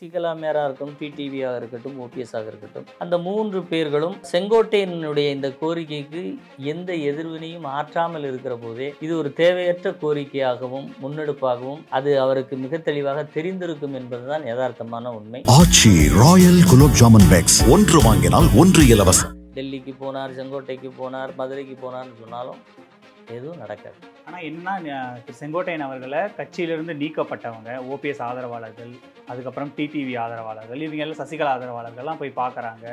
சசிகலா மேரா இருக்கட்டும், டிடிவியாக இருக்கட்டும், ஓபிஎஸ்ஸாக இருக்கட்டும், அந்த 3 பேர்களும் செங்கோட்டையனுடைய இந்த கோரிக்கைக்கு எந்த எதிர்வினையும் ஆற்றாமல் இருக்கிற போதே இது ஒரு தேவையற்ற கோரிக்கையாகவும் முன்னெடுப்பாகவும் அது அவருக்கு மிக தெளிவாக தெரிந்திருக்கும் என்பதுதான் யதார்த்தமான உண்மை. ஆச்சி ராயல் குலோப் ஜாமுன் பேக்ஸ் ஒன்று வாங்கினால் ஒன்று இலவசம். டெல்லிக்கு போனார், செங்கோட்டைக்கு போனார், மதுரைக்கு போனார்னு சொன்னாலும் எதுவும் நடக்காது. ஆனால் என்ன செங்கோட்டையன் அவர்களை கட்சியிலிருந்து நீக்கப்பட்டவங்க, ஓபிஎஸ் ஆதரவாளர்கள், அதுக்கப்புறம் டிடிவி ஆதரவாளர்கள், இவங்க எல்லாம் சசிகலா ஆதரவாளர்கள்லாம் போய் பார்க்குறாங்க,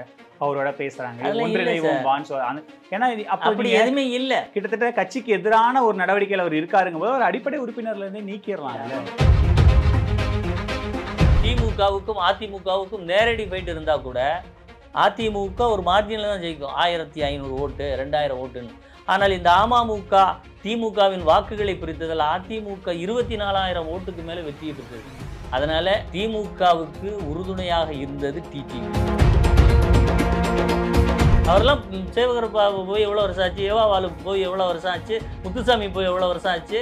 அவரோட பேசுறாங்க, ஏன்னா அப்படி எதுவுமே இல்லை. கிட்டத்தட்ட கட்சிக்கு எதிரான ஒரு நடவடிக்கையில் அவர் இருக்காருங்க போது ஒரு அடிப்படை உறுப்பினர்ல இருந்தே நீக்கிடலாம். திமுகவுக்கும் அதிமுகவுக்கும் நேரடி ஃபைட் இருந்தா கூட அதிமுக ஒரு மார்ஜினில் தான் ஜெயிக்கும், 1500 ஓட்டு 2000 ஓட்டுன்னு. ஆனால் இந்த அமமுக திமுகவின் வாக்குகளை பிரித்ததில் அதிமுக 24,000 ஓட்டுக்கு மேலே வெற்றியை பெற்றது. அதனால திமுகவுக்கு உறுதுணையாக இருந்தது டிடிவி. அவரெல்லாம் சேவகர் போய் எவ்வளோ வருஷம் ஆச்சு, ஏவாவாலு போய் எவ்வளோ வருஷம் ஆச்சு, முத்துசாமி போய் எவ்வளோ வருஷம் ஆச்சு,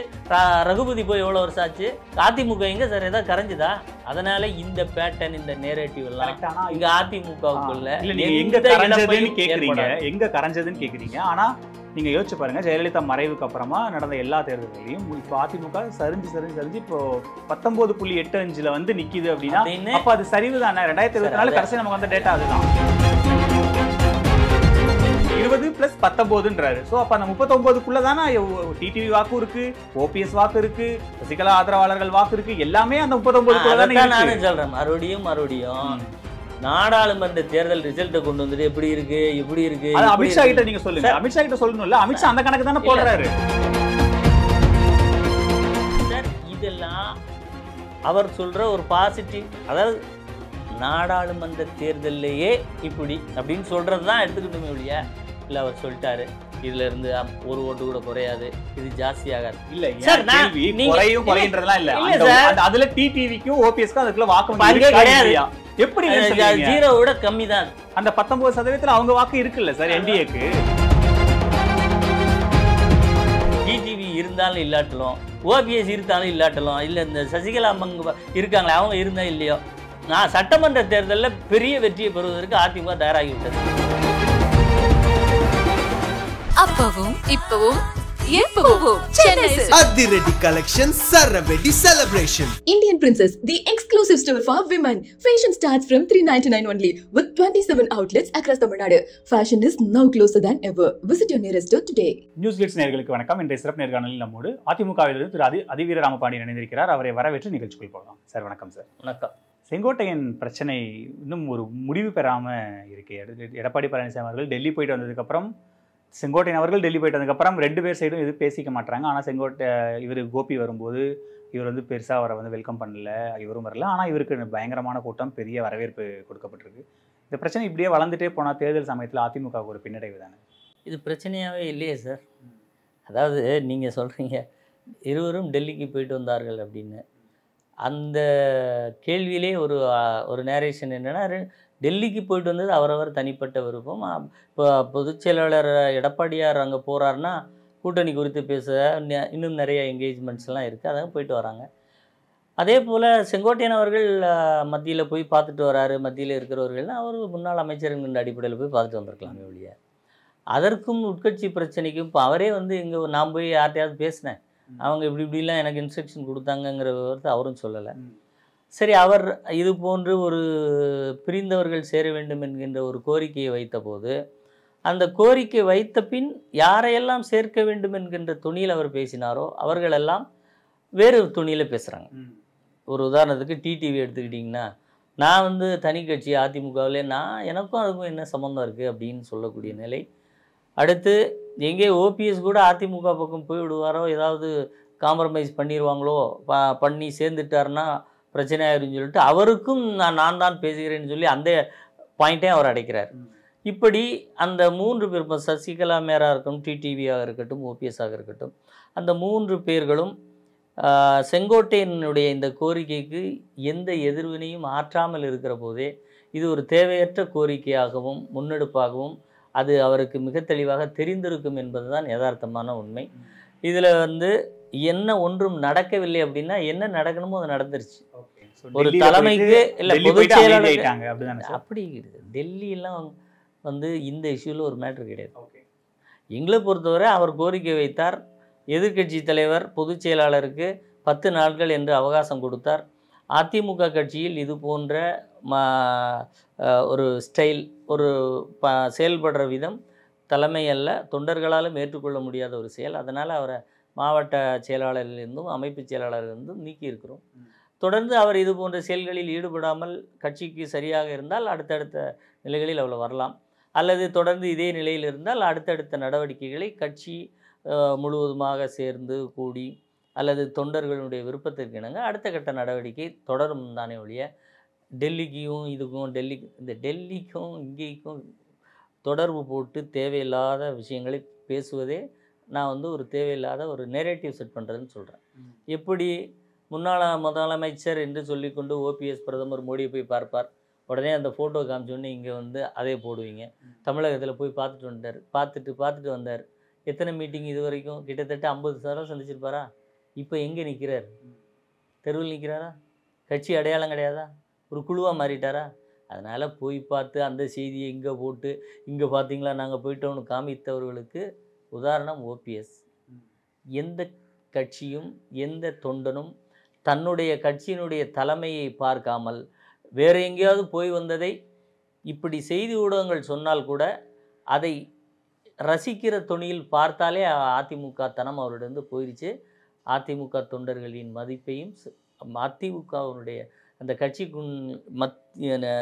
ரகுபதி போய் எவ்வளோ வருஷம் ஆச்சு, அதிமுக எங்கே சார் ஏதாவது கரைஞ்சுதா? அதனால இந்த பேட்டர்ன், இந்த நேரேட்டிவ் எல்லாம் இங்க அதிமுகவுக்குள்ள எங்க கரைஞ்சதுன்னு கேட்குறீங்க. ஆனால் நீங்கள் யோசிச்சு பாருங்க, ஜெயலலிதா மறைவுக்கு அப்புறமா நடந்த எல்லா தேர்தல்களையும் இப்போ அதிமுக சரிஞ்சு இப்போ 19.85 வந்து நிற்கிது அப்படின்னா அப்போ அது சரிவு தானே? 2024 கடைசி நமக்கு வந்த டேட்டா அதுதான் 20+19. ஸோ அப்போ அந்த 39க்குள்ள தானே டிடிவி வாக்கு இருக்கு, ஓபிஎஸ் வாக்கு இருக்கு, சசிகலா ஆதரவாளர்கள் வாக்கு இருக்கு, எல்லாமே அந்த 39க்குள்ள தானே. நானும் சொல்றேன் மறுபடியும் நாடாளுமன்ற தேர்தல் ரிசல்ட்டை கொண்டு வந்துட்டு எப்படி இருக்கு அமித்ஷா கிட்ட நீங்க சொல்லுங்க. அமித்ஷா கிட்ட சொல்லணும்ல, அமித்ஷா அந்த கணக்கு தானே போடுறாரு சார். இதெல்லாம் அவர் சொல்ற ஒரு பாசிட்டிவ், அதாவது நாடாளுமன்ற தேர்தலையே இப்படி அப்படின்னு சொல்றது தான் எடுத்துக்கிட்டோமே ஒழிய இல்லை அவர் சொல்லிட்டாரு இதுல இருந்து ஒரு ஓட்டு கூட குறையாது, இது ஜாஸ்தி ஆகாது. இல்ல சார், குறையுன்றதெல்லாம் இல்ல. அதுல டிடிவிக்கும் ஓபிஎஸ்க்கும் அதுக்குள்ள வாக்கு கிடையாது. எப்படி 0 விட கம்மி தான். அந்த 19% அவங்க வாக்கு இருக்குல்ல சார் என்டிஏக்கு. டிடிவி இருந்தாலும் இல்லாட்டலும், ஓபிஎஸ் இருந்தாலும் இல்லாட்டலும், இல்ல இந்த சசிகலா இருக்காங்களே அவங்க இருந்தா இல்லையோ, நான் சட்டமன்ற தேர்தலில் பெரிய வெற்றியை பெறுவதற்கு அதிமுக தயாராகிவிட்டது. அப்பவும் இப்பவும் எப்பவும் அதிரடி collection, சரவெடி celebration. Indian Princess, the exclusive store for women. Fashion starts from 399 only with 27 outlets across Tamil Nadu. Fashion is now closer than ever. Visit your nearest store today. News glitz நேயர்களுக்கு வணக்கம். இன்றைய சிறப்பு நேர்காணலில் நம்மோடு அதிமுகவிலிருந்து திரு அதிவீர ராமபாண்டியன் இணைந்திருக்கிறார். அவரை வரவேற்று நிகழ்ச்சிக்குள் போகலாம். சார் வணக்கம். சார் வணக்கம். செங்கோட்டையன் பிரச்சனை இன்னும் ஒரு முடிவு பெறாமல் இருக்கு. எடப்பாடி பழனிசாமி அவர்கள் டெல்லி போயிட்டு வந்ததுக்கப்புறம், செங்கோட்டையன் அவர்கள் டெல்லி போயிட்டு வந்ததுக்கப்புறம் 2 பேர் சைடும் எதுவும் பேசிக்க மாட்டாங்க. ஆனால் இவர் கோபி வரும்போது இவர் வந்து பெருசாக அவரை வந்து வெல்கம் பண்ணல, இவரும் வரல. ஆனால் இவருக்கு பயங்கரமான கூட்டம், பெரிய வரவேற்பு கொடுக்கப்பட்டிருக்கு. இந்த பிரச்சனை இப்படியே வளர்ந்துட்டே போனால் தேர்தல் சமயத்தில் அதிமுகவுக்கு ஒரு பின்னடைவு தானே? இது பிரச்சனையாகவே இல்லையே சார். அதாவது நீங்கள் சொல்கிறீங்க இருவரும் டெல்லிக்கு போயிட்டு வந்தார்கள் அப்படின்னு. அந்த கேள்வியிலே ஒரு நேரேஷன் என்னென்னா, டெல்லிக்கு போயிட்டு வந்தது அவரவர் தனிப்பட்ட விருப்பம். இப்போ பொதுச் செயலாளர் எடப்பாடியார் அங்கே போகிறாருன்னா கூட்டணி குறித்து பேச இன்னும் நிறைய என்கேஜ்மெண்ட்ஸ்லாம் இருக்குது, அதாக போயிட்டு வராங்க. அதே போல் செங்கோட்டையன் அவர்கள் மத்தியில் போய் பார்த்துட்டு வராரு. மத்தியில் இருக்கிறவர்கள்னால் அவர் முன்னாள் அமைச்சருங்கிற அடிப்படையில் போய் பார்த்துட்டு வந்திருக்கலாமே ஒழிய, அதற்கும் உட்கட்சி பிரச்சனைக்கும் இப்போ அவரே வந்து இங்கே நான் போய் யார்கிட்டையாவது பேசினேன், அவங்க இப்படிலாம் எனக்கு இன்ஸ்ட்ரக்ஷன் கொடுத்தாங்கங்கிற விவரத்தை அவரும் சொல்லலை. சரி, அவர் இது போன்று ஒரு பிரிந்தவர்கள் சேர வேண்டும் என்கின்ற ஒரு கோரிக்கையை வைத்த போது, அந்த கோரிக்கை வைத்த பின் யாரையெல்லாம் சேர்க்க வேண்டும் என்கின்ற துணியில் அவர் பேசினாரோ அவர்களெல்லாம் வேறு துணியில் பேசுகிறாங்க. ஒரு உதாரணத்துக்கு டிடிவி எடுத்துக்கிட்டிங்கன்னா, நான் வந்து தனி கட்சி அதிமுகவிலே, எனக்கும் அதுக்கும் என்ன சம்மந்தம் இருக்குது அப்படின்னு சொல்லக்கூடிய நிலை. அடுத்து எங்கே ஓபிஎஸ் கூட அதிமுக பக்கம் போய் விடுவாரோ, ஏதாவது காம்ப்ரமைஸ் பண்ணிடுவாங்களோ, பண்ணி சேர்ந்துட்டாருன்னா பிரச்சனை ஆயிருன்னு சொல்லிட்டு அவருக்கும் நான் தான் பேசுகிறேன்னு சொல்லி அந்த பாயிண்ட்டே அவர் அடைக்கிறார். இப்படி அந்த 3 பேர், இப்போ சசிகலா மேரா இருக்கட்டும், டிடிவியாக இருக்கட்டும், ஓபிஎஸ்ஸாக இருக்கட்டும், அந்த 3 பேர்களும் செங்கோட்டையனுடைய இந்த கோரிக்கைக்கு எந்த எதிர்வினையும் ஆற்றாமல் இருக்கிற போதே இது ஒரு தேவையற்ற கோரிக்கையாகவும் முன்னெடுப்பாகவும் அது அவருக்கு மிக தெளிவாக தெரிந்திருக்கும் என்பதுதான் யதார்த்தமான உண்மை. இதில் வந்து என்ன ஒன்றும் நடக்கவில்லை அப்படின்னா, என்ன நடக்கணுமோ அது நடந்துருச்சு. ஒரு தலைமைக்கு இல்லை பொதுச் செயலாளர் அப்படிதானே சார்? அப்படி கிடையாது. டெல்லியெல்லாம் வந்து இந்த இஷ்யூவில் ஒரு மேட்ரு கிடையாது. எங்களை பொறுத்தவரை அவர் கோரிக்கை வைத்தார். எதிர்க்கட்சி தலைவர் பொதுச் செயலாளருக்கு 10 நாட்கள் என்று அவகாசம் கொடுத்தார். அதிமுக கட்சியில் இது போன்ற ஒரு ஸ்டைல் ஒரு செயல்படுற விதம் தலைமை அல்ல, தொண்டர்களாலும் ஏற்றுக்கொள்ள முடியாத ஒரு செயல். அதனால் அவரை மாவட்ட செயலாளரிலிருந்தும் அமைப்பு செயலாளரிலிருந்தும் நீக்கியிருக்கிறோம். தொடர்ந்து அவர் இது போன்ற செயல்களில் ஈடுபடாமல் கட்சிக்கு சரியாக இருந்தால் அடுத்தடுத்த நிலைகளில் அவர் வரலாம். அல்லது தொடர்ந்து இதே நிலையில் இருந்தால் அடுத்தடுத்த நடவடிக்கைகளை கட்சி முழுவதுமாக சேர்ந்து கூடி அல்லது தொண்டர்களுடைய விருப்பத்திற்கு இணங்க அடுத்த கட்ட நடவடிக்கை தொடரும் தானே ஒழிய டெல்லிக்கும் இந்த டெல்லிக்கும் இங்கேக்கும் தொடர்பு போட்டு தேவையில்லாத விஷயங்களை பேசுவதே நான் வந்து ஒரு தேவையில்லாத ஒரு நெரேட்டிவ் செட் பண்ணுறதுன்னு சொல்கிறேன். எப்படி முன்னாள் முதலமைச்சர் என்று சொல்லிக்கொண்டு ஓபிஎஸ் பிரதமர் மோடியை போய் பார்ப்பார், உடனே அந்த ஃபோட்டோ காமிச்சோடனே இங்கே வந்து அதே போடுவீங்க. தமிழகத்தில் போய் பார்த்துட்டு வந்தார். எத்தனை மீட்டிங் இது வரைக்கும்? கிட்டத்தட்ட 50 தடவை சந்திச்சிருப்பாரா? இப்போ எங்கே நிற்கிறார்? தெருவில் நிற்கிறாரா? கட்சி அடையாளம் கிடையாதா? ஒரு குழுவாக மாறிட்டாரா? அதனால் போய் பார்த்து அந்த செய்தியை இங்கே போட்டு இங்கே பார்த்தீங்களா நாங்கள் போயிட்டோம்னு காமித்தவர்களுக்கு உதாரணம் ஓபிஎஸ். எந்த கட்சியும் எந்த தொண்டனும் தன்னுடைய கட்சியினுடைய தலைமையை பார்க்காமல் வேறு எங்கேயாவது போய் வந்ததை இப்படி செய்தி ஊடகங்கள் சொன்னால் கூட அதை ரசிக்கிற துணியில் பார்த்தாலே அதிமுக தனம் அவரிடந்து போயிடுச்சு. அதிமுக தொண்டர்களின் மதிப்பையும் அதிமுகவினுடைய அந்த கட்சிக்கு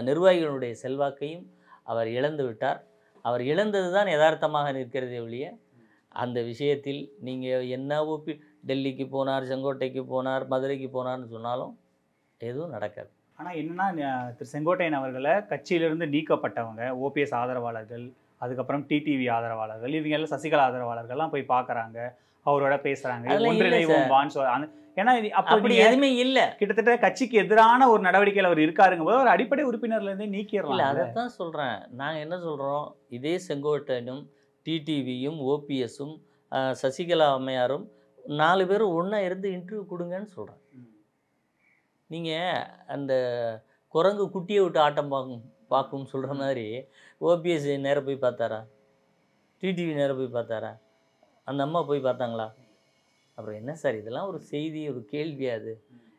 நிர்வாகிகளுடைய செல்வாக்கையும் அவர் இழந்து விட்டார். அவர் இழந்தது தான் யதார்த்தமாக நிற்கிறதே ஒழிய அந்த விஷயத்தில் நீங்கள் என்ன டெல்லிக்கு போனார், செங்கோட்டைக்கு போனார், மதுரைக்கு போனார்னு சொன்னாலும் எதுவும் நடக்காது. ஆனால் என்னன்னா திரு செங்கோட்டையன் அவர்களை கட்சியிலிருந்து நீக்கப்பட்டவங்க ஓபிஎஸ் ஆதரவாளர்கள், அதுக்கப்புறம் டிடிவி ஆதரவாளர்கள், இவங்க எல்லாம் சசிகலா ஆதரவாளர்கள்லாம் போய் பார்க்குறாங்க, அவரோட பேசுகிறாங்க. ஏன்னா அப்படி எதுவுமே இல்லை. கிட்டத்தட்ட கட்சிக்கு எதிரான ஒரு நடவடிக்கையில் அவர் இருக்காருங்க போது ஒரு அடிப்படை உறுப்பினர்லேருந்தே நீக்கிடலாம். இல்லை, அதை தான் சொல்கிறேன். நாங்கள் என்ன சொல்கிறோம், இதே செங்கோட்டையனும் டிடிவியும் ஓபிஎஸும் சசிகலா அம்மையாரும் 4 பேரும் ஒன்றா இருந்து இன்டர்வியூ கொடுங்கன்னு சொல்கிறேன். நீங்கள் அந்த குரங்கு குட்டியை விட்டு ஆட்டம் பார்க்கும்னு சொல்கிற மாதிரி ஓபிஎஸ் நேராக போய் பார்த்தாரா? டிடிவி நேராக போய் பார்த்தாரா? அந்த அம்மா போய் பார்த்தாங்களா? அப்புறம் என்ன சார் இதெல்லாம் ஒரு செய்தி, ஒரு கேள்வியாது?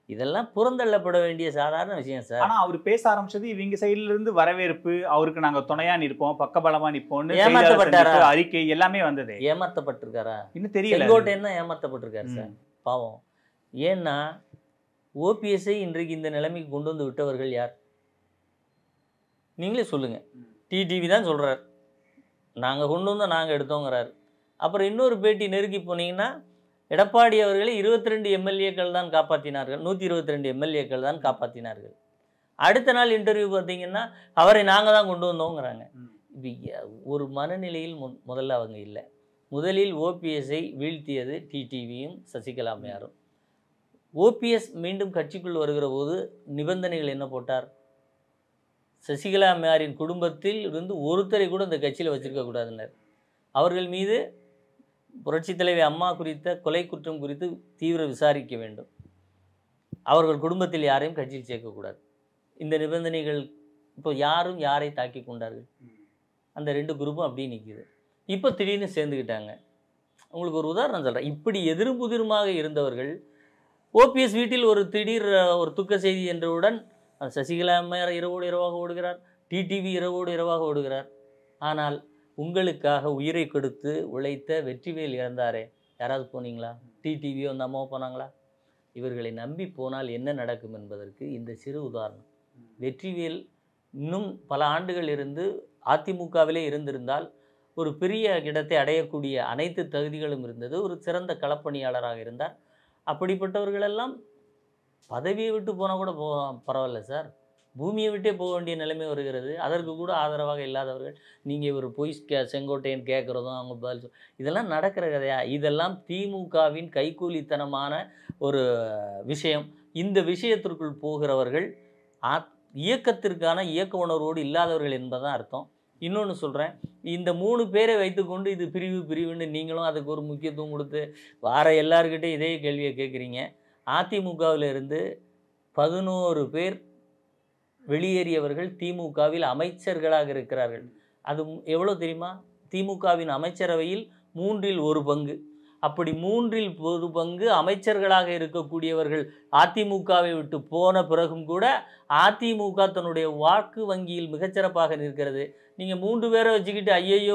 இதெல்லாம் புறந்தள்ளப்பட வேண்டிய சாதாரண விஷயம் சார். ஆனால் அவர் பேச ஆரம்பிச்சது இவங்க சைட்ல இருந்து வரவேற்பு, அவருக்கு நாங்கள் துணையா நிற்போம், பக்கபலமா நிற்போம்னு ஏமாற்றப்பட்டாரா? அறிக்கை எல்லாமே வந்தது. ஏமாற்றப்பட்டிருக்காரா? இன்னும் தெரியல. செங்கோட்டையன் தான் ஏமாற்றப்பட்டிருக்காரு சார், பாவம். ஏன்னா ஓபிஎஸ்ஐ இன்றைக்கு இந்த நிலைமைக்கு கொண்டு வந்து விட்டவர்கள் யார்? நீங்களே சொல்லுங்கள். டிடிவி தான் சொல்கிறார், நாங்கள் கொண்டு வந்தோம், நாங்கள் எடுத்தோங்கிறார். அப்புறம் இன்னொரு பேட்டி நெருக்கி போனீங்கன்னா எடப்பாடி அவர்களை 22 எம்எல்ஏக்கள் தான் காப்பாற்றினார்கள், 122 எம்எல்ஏக்கள் தான் காப்பாற்றினார்கள். அடுத்த நாள் இன்டர்வியூ பார்த்தீங்கன்னா அவரை நாங்கள் தான் கொண்டு வந்தோங்கிறாங்க. இப்போ ஒரு மனநிலையில் முதல்ல அவங்க இல்லை. முதலில் ஓபிஎஸ்ஐ வீழ்த்தியது டிடிவியும் சசிகலா அம்மையாரும். ஓபிஎஸ் மீண்டும் கட்சிக்குள் வருகிற போது நிபந்தனைகள் என்ன போட்டார்? சசிகலா அம்மையாரின் குடும்பத்தில் இருந்து ஒருத்தரை கூட இந்த கட்சியில் வச்சிருக்கக்கூடாதுன்னார். அவர்கள் மீது புரட்சித் தலைவி அம்மா குறித்த கொலை குற்றம் குறித்து தீவிர விசாரிக்க வேண்டும், அவர்கள் குடும்பத்தில் யாரையும் கட்சியில் சேர்க்கக்கூடாது. இந்த நிபந்தனைகள் இப்போ யாரும் யாரை தாக்கி கொண்டார்கள்? அந்த 2 குரூப்பும் அப்படியே நிற்கிது. இப்போ திடீர்னு சேர்ந்துக்கிட்டாங்க. உங்களுக்கு ஒரு உதாரணம் சொல்கிறேன். இப்படி எதிரும் புதிருமாக இருந்தவர்கள் ஓபிஎஸ் வீட்டில் ஒரு திடீர் ஒரு துக்க செய்தி என்றவுடன் சசிகலா அம்மையார் இரவோடு இரவாக ஓடுகிறார், டிடிவி இரவோடு இரவாக ஓடுகிறார். ஆனால் உங்களுக்காக உயிரை கொடுத்து உழைத்த வெற்றிவேல் இறந்தாரே, யாராவது போனீங்களா? டிடிவியோ அந்த அம்மாவோ போனாங்களா? இவர்களை நம்பி போனால் என்ன நடக்கும் என்பதற்கு இந்த சிறு உதாரணம். வெற்றிவேல் இன்னும் பல ஆண்டுகள் இருந்து அதிமுகவிலே இருந்திருந்தால் ஒரு பெரிய இடத்தை அடையக்கூடிய அனைத்து தகுதிகளும் இருந்தது. ஒரு சிறந்த களப்பணியாளராக இருந்தார். அப்படிப்பட்டவர்களெல்லாம் பதவியை விட்டு போனால் கூட பரவாயில்ல சார், பூமியை விட்டே போக வேண்டிய நிலைமை வருகிறது. அதற்கு கூட ஆதரவாக இல்லாதவர்கள் நீங்கள் ஒரு பொய் செங்கோட்டையன் கேட்குறதும் அவங்க பதில் இதெல்லாம் நடக்கிற கதையா? இதெல்லாம் திமுகவின் கைக்கூலித்தனமான ஒரு விஷயம். இந்த விஷயத்திற்குள் போகிறவர்கள் இயக்கத்திற்கான இயக்க உணர்வோடு இல்லாதவர்கள் என்பதுதான் அர்த்தம். இன்னொன்று சொல்கிறேன், இந்த 3 பேரை வைத்துக்கொண்டு இது பிரிவுன்னு நீங்களும் அதுக்கு ஒரு முக்கியத்துவம் கொடுத்து வார எல்லாருக்கிட்டே இதே கேள்வியை கேட்குறீங்க. அதிமுகவில் இருந்து 11 பேர் வெளியேறியவர்கள் திமுகவில் அமைச்சர்களாக இருக்கிறார்கள். அது எவ்வளோ தெரியுமா? திமுகவின் அமைச்சரவையில் 1/3 பங்கு. அப்படி 1/3 பங்கு அமைச்சர்களாக இருக்கக்கூடியவர்கள் அதிமுகவை விட்டு போன பிறகும் கூட அதிமுக தன்னுடைய வாக்கு வங்கியில் மிகச்சிறப்பாக நிற்கிறது. நீங்க 3 பேரை வச்சுக்கிட்டு ஐயையோ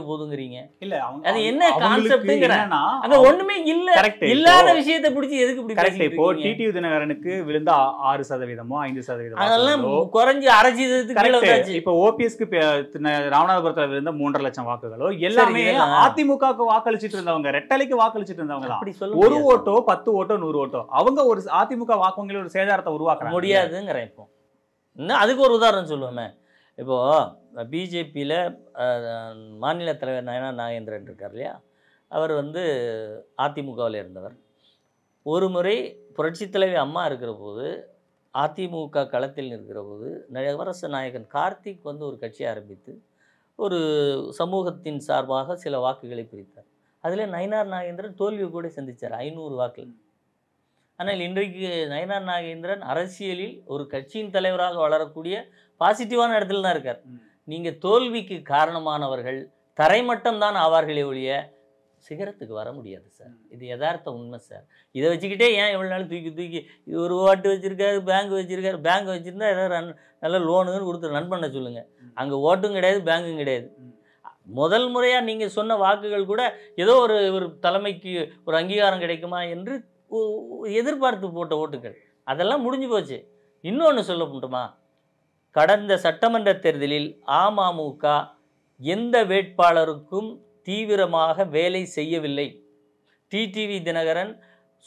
போதுங்கிறீங்க. இல்ல அது என்ன கான்செப்ட்ங்கற? அங்க ஒண்ணுமே இல்ல. இல்லாத விஷயத்தை பிடிச்சி எதுக்கு இப்படி பேசிட்டு இப்போ டிடிவி தினகரனுக்கு விழுந்த 6%மோ 5%, அதெல்லாம் குறைஞ்சு அரசியலுக்கு கீழ வந்தாச்சு. இப்போ ஓபிஎஸ்க்கு ராமநாதபுரத்துல விழுந்த 3.5 லட்சம் வாக்குகளோ எல்லாமே அதிமுகவுக்கு வாக்களிச்சிட்டு இருந்தவங்க, ரெட்டலைக்கு வாக்களிச்சிட்டு இருந்தவங்க தான். ஒரு ஓட்டோ 10 ஓட்டோ 100 ஓட்டோ அவங்க ஒரு அதிமுக வாக்குவங்கில ஒரு சேதாரத்தை உருவாக்க முடியாதுங்கிறேன். இப்போ இன்னும் அதுக்கு ஒரு உதாரணம் சொல்லுவேன். இப்போது பிஜேபியில் மாநில தலைவர் நயனார் நாகேந்திரன் இருக்கார் இல்லையா, அவர் அதிமுகவில் இருந்தவர். ஒரு முறை புரட்சித் தலைவி அம்மா இருக்கிற போது அதிமுக களத்தில் நிற்கிற போது நவரச நாயகன் கார்த்திக் ஒரு கட்சி ஆரம்பித்து ஒரு சமூகத்தின் சார்பாக சில வாக்குகளை பிரித்தார். அதில் நயனார் நாகேந்திரன் தோல்வி கூட சந்தித்தார் 500 வாக்கில். ஆனால் இன்றைக்கு நயனார் நாகேந்திரன் அரசியலில் ஒரு கட்சியின் தலைவராக வளரக்கூடிய பாசிட்டிவான இடத்துல தான் இருக்கார். நீங்கள் தோல்விக்கு காரணமானவர்கள் தரைமட்டம் தான் ஆவார்களே ஒழிய சிகரத்துக்கு வர முடியாது சார். இது யதார்த்த உண்மை சார். இதை வச்சுக்கிட்டே ஏன் எவ்வளோ நாள் தூக்கி இது ஒரு ஓட்டு வச்சுருக்காரு, பேங்க் வச்சுருக்காரு. பேங்க் வச்சுருந்தா ஏதாவது நல்ல லோனுன்னு கொடுத்து ரன் பண்ண சொல்லுங்கள். அங்கே ஓட்டும் கிடையாது, பேங்கும் கிடையாது. முதல் முறையாக நீங்கள் சொன்ன வாக்குகள் கூட ஏதோ ஒரு தலைமைக்கு ஒரு அங்கீகாரம் கிடைக்குமா என்று எதிர்பார்த்து போட்ட ஓட்டுகள் அதெல்லாம் முடிஞ்சு போச்சு. இன்னொன்று சொல்ல முடியுமா? கடந்த சட்டமன்ற தேர்தலில் அமமுக எந்த வேட்பாளருக்கும் தீவிரமாக வேலை செய்யவில்லை. டிடிவி தினகரன்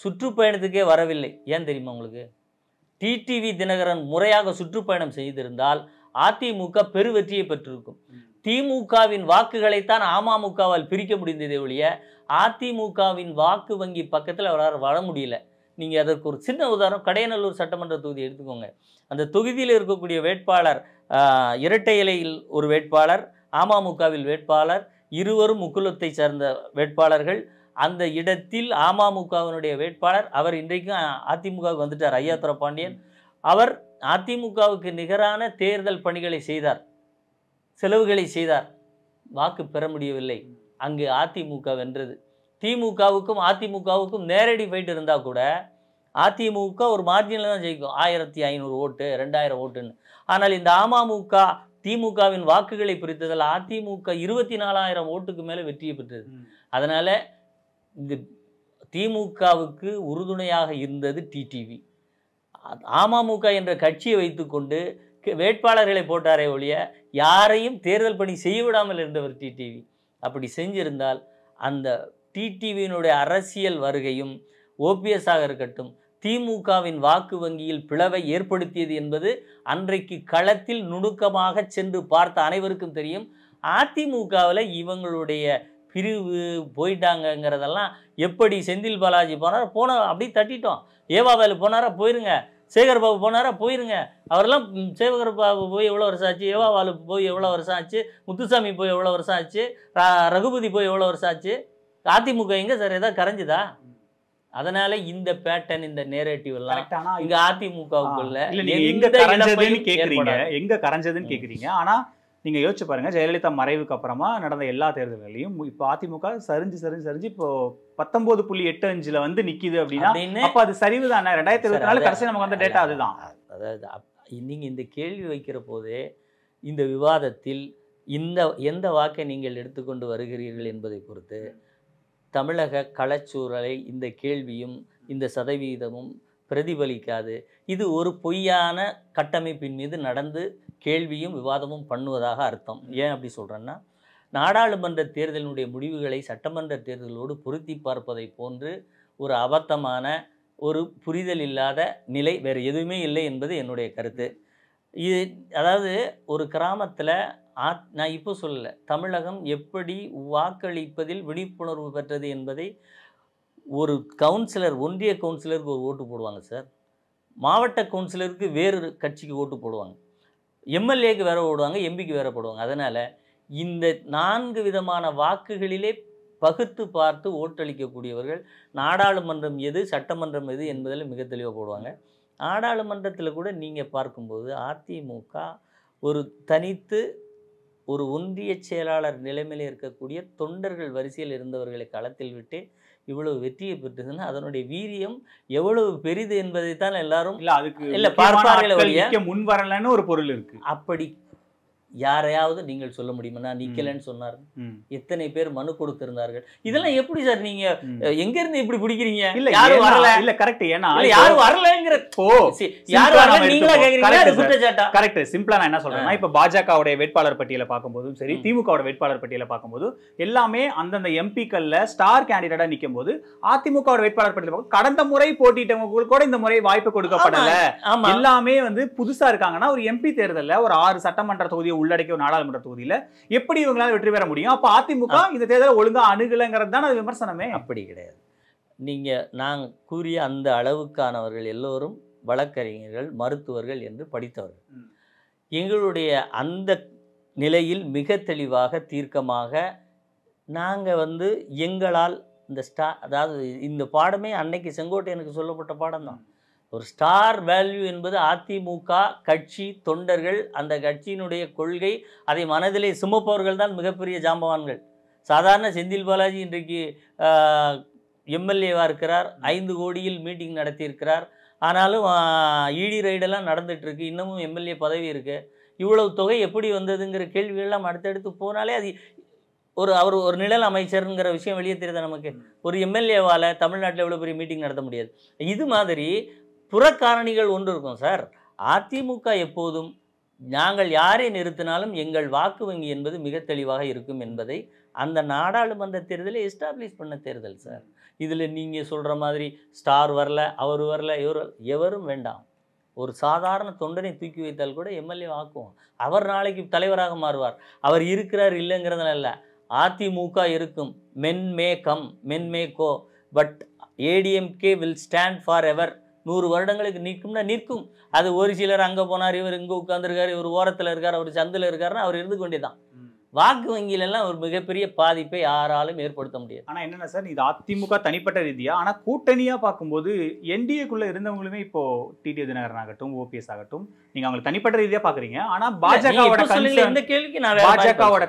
சுற்றுப்பயணத்துக்கே வரவில்லை. ஏன் தெரியுமா உங்களுக்கு? டிடிவி தினகரன் முறையாக சுற்றுப்பயணம் செய்திருந்தால் அதிமுக பெருவெற்றியை பெற்றிருக்கும். திமுகவின் வாக்குகளைத்தான் அமமுகவால் பிரிக்க முடிந்ததே ஒழிய அதிமுகவின் வாக்கு வங்கி பக்கத்தில் அவரால் வர முடியல. நீங்கள் அதற்கு ஒரு சின்ன உதாரணம், கடையநல்லூர் சட்டமன்ற தொகுதி எடுத்துக்கோங்க. அந்த தொகுதியில் இருக்கக்கூடிய வேட்பாளர் இரட்டை இலையில் ஒரு வேட்பாளர், அமமுகவில் வேட்பாளர், இருவரும் முக்குலத்தை சார்ந்த வேட்பாளர்கள். அந்த இடத்தில் அமமுகவினுடைய வேட்பாளர் அவர் இன்றைக்கும் அதிமுகவுக்கு வந்துட்டார், ஐயாத்துரை பாண்டியன். அவர் அதிமுகவுக்கு நிகரான தேர்தல் பணிகளை செய்தார், செலவுகளை செய்தார். வாக்கு பெற முடியவில்லை. அங்கு அதிமுக வென்றது. திமுகவுக்கும் அதிமுகவுக்கும் நேரடி ஃபைட் இருந்தால் கூட அதிமுக ஒரு மார்ஜினில் தான் ஜெயிக்கும், 1500 ஓட்டு 2000 ஓட்டுன்னு. ஆனால் இந்த அமமுக திமுகவின் வாக்குகளை பிரித்ததில் அதிமுக 24,000 ஓட்டுக்கு மேலே வெற்றியை பெற்றது. அதனால் இந்த திமுகவுக்கு உறுதுணையாக இருந்தது டிடிவி. அமமுக என்ற கட்சியை வைத்துக்கொண்டு வேட்பாளர்களை போட்டாரே ஒழிய யாரையும் தேர்தல் பணி செய்ய விடாமல் இருந்தவர் டிடிவி. அப்படி செஞ்சிருந்தால் அந்த டிடிவியினுடைய அரசியல் வருகையும் ஓபிஎஸ்ஸாக இருக்கட்டும் திமுகவின் வாக்கு வங்கியில் பிளவை ஏற்படுத்தியது என்பது அன்றைக்கு களத்தில் நுணுக்கமாக சென்று பார்த்த அனைவருக்கும் தெரியும். அதிமுகவில் இவங்களுடைய பிரிவு போயிட்டாங்கங்கிறதெல்லாம் எப்படி செந்தில் பாலாஜி போனார் அப்படி தட்டிட்டோம். ஏவாவேலு போனாரா போயிருங்க, சேகர் பாபு போனாரா போயிருங்க. அவரெல்லாம் சேகர் பாபு போய் எவ்வளோ வருஷம் ஆச்சு, ஏவாவாலு போய் எவ்வளோ வருஷம் ஆச்சு, முத்துசாமி போய் எவ்வளோ வருஷம் ஆச்சு, ரகுபதி போய் எவ்வளோ வருஷம் ஆச்சு. அதிமுக எங்கே சார் ஏதாவது கரைஞ்சுதா? அதனால இந்த பேட்டர்ன், இந்த நேரேட்டிவ் எல்லாம் இங்க அதிமுகவுக்குள்ள எங்க கரைஞ்சதுன்னு கேக்குறீங்க. ஆனா நீங்க யோசிச்சு பாருங்க, ஜெயலலிதா மறைவுக்கு அப்புறமா நடந்த எல்லா தேர்தல்களையும் இப்போ அதிமுக சரிஞ்சு இப்போ 19.85 நிக்குது அப்படின்னா அப்ப அது சரிவு தானே? 2024 கடைசி நமக்கு வந்த டேட்டா அதுதான். அதாவது நீங்க இந்த கேள்வி வைக்கிற போதே இந்த விவாதத்தில் எந்த வாக்கை நீங்கள் எடுத்துக்கொண்டு வருகிறீர்கள் என்பதை பொறுத்து தமிழக களச்சூழலை இந்த கேள்வியும் இந்த சதவீதமும் பிரதிபலிக்காது. இது ஒரு பொய்யான கட்டமைப்பின் மீது நடந்து கேள்வியும் விவாதமும் பண்ணுவதாக அர்த்தம். ஏன் அப்படி சொல்கிறேன்னா, நாடாளுமன்ற தேர்தலினுடைய முடிவுகளை சட்டமன்ற தேர்தலோடு பொருத்தி பார்ப்பதை போன்று ஒரு அபத்தமான ஒரு புரிதல் இல்லாத நிலை வேறு எதுவுமே இல்லை என்பது என்னுடைய கருத்து. இது அதாவது ஒரு கிராமத்தில் நான் இப்போ சொல்லலை, தமிழகம் எப்படி வாக்களிப்பதில் விழிப்புணர்வு பெற்றது என்பதை ஒரு கவுன்சிலர், ஒன்றிய கவுன்சிலருக்கு ஒரு ஓட்டு போடுவாங்க சார், மாவட்ட கவுன்சிலருக்கு வேறு கட்சிக்கு ஓட்டு போடுவாங்க, எம்எல்ஏக்கு வேறு போடுவாங்க, எம்பிக்கு வேறு போடுவாங்க. அதனால் இந்த 4 விதமான வாக்குகளிலே பகுத்து பார்த்து ஓட்டளிக்கக்கூடியவர்கள் நாடாளுமன்றம் எது சட்டமன்றம் எது என்பதில் மிக தெளிவாக போடுவாங்க. நாடாளுமன்றத்தில் கூட நீங்கள் பார்க்கும்போது அதிமுக ஒரு தனித்து ஒரு ஒன்றிய செயலாளர் நிலைமையில் இருக்கக்கூடிய தொண்டர்கள் வரிசையில் இருந்தவர்களை களத்தில் விட்டு இவ்வளவு வெற்றியை பெற்றதுன்னா அதனுடைய வீரியம் எவ்வளவு பெரிது என்பதை தான் எல்லாரும் இல்ல அதுக்கு இல்ல பார்ப்பார்களே ஒழிய நிக்க முன் வரலன்னு ஒரு பொருள் இருக்கு. அப்படி யாரையாவது நீங்கள் சொல்ல முடியுமா? நான் நிக்கலன்னு சொன்னார். எத்தனை பேர் மனு கொடுத்திருந்தார்கள்? இதெல்லாம் எப்படி சார் நீங்க எங்க இருந்து இப்படி பிடிக்கிறீங்க? இல்ல யாரும் வரல. இல்ல கரெக்ட். ஏன்னா யாரும் வரலங்கிற யாரும் வரல நீங்களா கேக்குறீங்க? அது குற்றச்சாட்டா? கரெக்ட். சிம்பிளா நான் என்ன சொல்றேன்னா இப்ப பாஜகவுடைய வேட்பாளர் பட்டியலை பார்க்கும்போதும் சரி, திமுகவோட வேட்பாளர் பட்டியலை பார்க்கும்போது எல்லாமே அந்தந்த எம்பிக்கள்ல ஸ்டார் கேண்டிடேட்டா நிக்கும் போது அதிமுக வேட்பாளர் பட்டியல கடந்த முறை போட்டிட்டவங்க கூட இந்த முறை வாய்ப்பு கொடுக்கப்படல. எல்லாமே வந்து புதுசா இருக்காங்கன்னா ஒரு எம்பி தேர்தல்ல ஒரு 6 சட்டமன்ற தொகுதியை உள்ளடக்கிய ஒரு நாடாளுமன்ற தொகுதியில எப்படி இவங்களால வெற்றி பெற முடியும்? அப்ப அதிமுக இந்த தேர்தலை ஒழுங்கா அணுகலங்கிறது தான் அது விமர்சனமே. அப்படி கிடையாது. நீங்க நான் கூறிய அந்த அளவுக்கானவர்கள் எல்லோரும் வழக்கறிஞர்கள், மருத்துவர்கள் என்று படித்தவர்கள். எங்களுடைய அந்த நிலையில் மிக தெளிவாக தீர்க்கமாக நாங்கள் வந்து எங்களால் இந்த அதாவது இந்த பாடமே அன்னைக்கு செங்கோட்டையனுக்கு சொல்லப்பட்ட பாடம் தான். ஒரு ஸ்டார் வேல்யூ என்பது அதிமுக கட்சி தொண்டர்கள், அந்த கட்சியினுடைய கொள்கை, அதை மனதிலே சுமப்பவர்கள் தான் மிகப்பெரிய ஜாம்பவான்கள். சாதாரண செந்தில் பாலாஜி இன்றைக்கு எம்எல்ஏவாக இருக்கிறார், 5 கோடியில் மீட்டிங் நடத்தியிருக்கிறார். ஆனாலும் இடி ரைடெல்லாம் நடந்துகிட்ருக்கு, இன்னமும் எம்எல்ஏ பதவி இருக்குது. இவ்வளவு தொகை எப்படி வந்ததுங்கிற கேள்விகள்லாம் அடுத்தடுத்து போனாலே அது அவர் ஒரு நிழல் அமைச்சருங்கிற விஷயம் வெளியே தெரியுது நமக்கு. ஒரு எம்எல்ஏவால் தமிழ்நாட்டில் எவ்வளோ பெரிய மீட்டிங் நடத்த முடியாது. இது மாதிரி புறக்காரணிகள் ஒன்று இருக்கும் சார். அதிமுக எப்போதும் நாங்கள் யாரை நிறுத்தினாலும் எங்கள் வாக்கு வங்கி என்பது மிக தெளிவாக இருக்கும் என்பதை அந்த நாடாளுமன்ற தேர்தலை எஸ்டாப்ளிஷ் பண்ண தேர்தல் சார். இதில் நீங்கள் சொல்கிற மாதிரி ஸ்டார் வரல, அவர் வரல, எவரும் வேண்டாம். ஒரு சாதாரண தொண்டனை தூக்கி வைத்தால் கூட எம்எல்ஏ ஆக்குவோம். அவர் நாளைக்கு தலைவராக மாறுவார். அவர் இருக்கிறார் இல்லைங்கிறதுனால இல்லை. அதிமுக இருக்கும், men may come men may go, but ADMK will stand forever. 100 வருடங்களுக்கு நிற்கும்னா நிற்கும். அது ஒரு சிலர் அங்கே போனார், இவர் இங்கே உட்காந்துருக்காரு, இவர் ஓரத்தில் இருக்கார், அவர் சந்தில் இருக்காருன்னா அவர் இருந்து கொண்டே தான். வாக்கு வங்கியிலெல்லாம் ஒரு மிகப்பெரிய பாதிப்பை யாராலும் ஏற்படுத்த முடியாது. ஆனால் என்னென்ன சார், இது அதிமுக தனிப்பட்ட ரீதியாக, ஆனால் கூட்டணியாக பார்க்கும்போது என்டிஏக்குள்ளே இருந்தவங்களுமே இப்போ டிடி தினகரன் ஆகட்டும், ஓபிஎஸ் ஆகட்டும், நீங்கள் அவங்களை தனிப்பட்ட ரீதியாக பார்க்குறீங்க. ஆனால் பாஜகவோட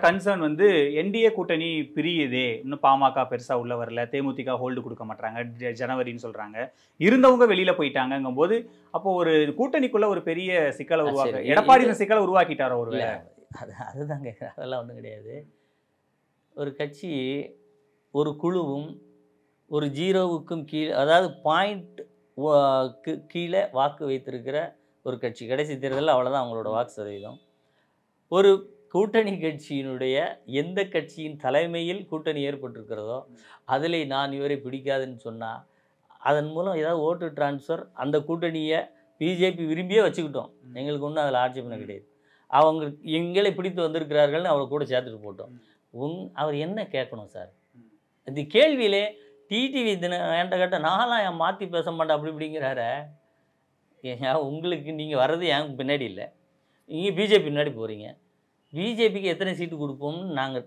கன்சர்ன் வந்து என்டிஏ கூட்டணி பிரியுதே, இன்னும் பாமக பெருசாக உள்ள வரல, தேமுதிக ஹோல்டு கொடுக்க மாட்டாங்க, ஜனவரின்னு சொல்கிறாங்க, இருந்தவங்க வெளியில் போயிட்டாங்கங்கும் போது அப்போ ஒரு கூட்டணிக்குள்ள ஒரு பெரிய சிக்கலை உருவாக்க எடப்பாடி இந்த சிக்கலை உருவாக்கிட்டாரோ? ஒரு அதுதான் கேட்குறேன். அதெல்லாம் ஒன்றும் கிடையாது. ஒரு கட்சி ஒரு குழுவும் ஒரு 0க்கும் கீழே, அதாவது பாயிண்ட் கீழே வாக்கு வைத்திருக்கிற ஒரு கட்சி. கடைசி தேர்தலில் அவ்வளோதான் அவங்களோட வாக்கு சதவீதம். ஒரு கூட்டணி கட்சியினுடைய எந்த கட்சியின் தலைமையில் கூட்டணி ஏற்பட்டிருக்கிறதோ அதில் நான் இவரை பிடிக்காதுன்னு சொன்னால் அதன் மூலம் ஏதாவது ஓட்டு டிரான்ஸ்ஃபர் அந்த கூட்டணியை பிஜேபி விரும்பியே வச்சுக்கிட்டோம். எங்களுக்கு ஒன்றும் அதில் ஆட்சேபனை கிடையாது. அவங்க எங்களை பிடித்து வந்திருக்கிறார்கள்னு அவரை கூட சேர்த்துட்டு போட்டோம். அவர் என்ன கேட்கணும் சார்? இந்த கேள்வியிலே டிடிவி என்கிட்ட கேட்ட நான்லாம் மாற்றி பேச மாட்டேன் அப்படி இப்படிங்கிறார. உங்களுக்கு நீங்கள் வர்றது என் பின்னாடி இல்லை, நீங்கள் பிஜேபி பின்னாடி போகிறீங்க. பிஜேபிக்கு எத்தனை சீட்டு கொடுப்போம்னு நாங்கள்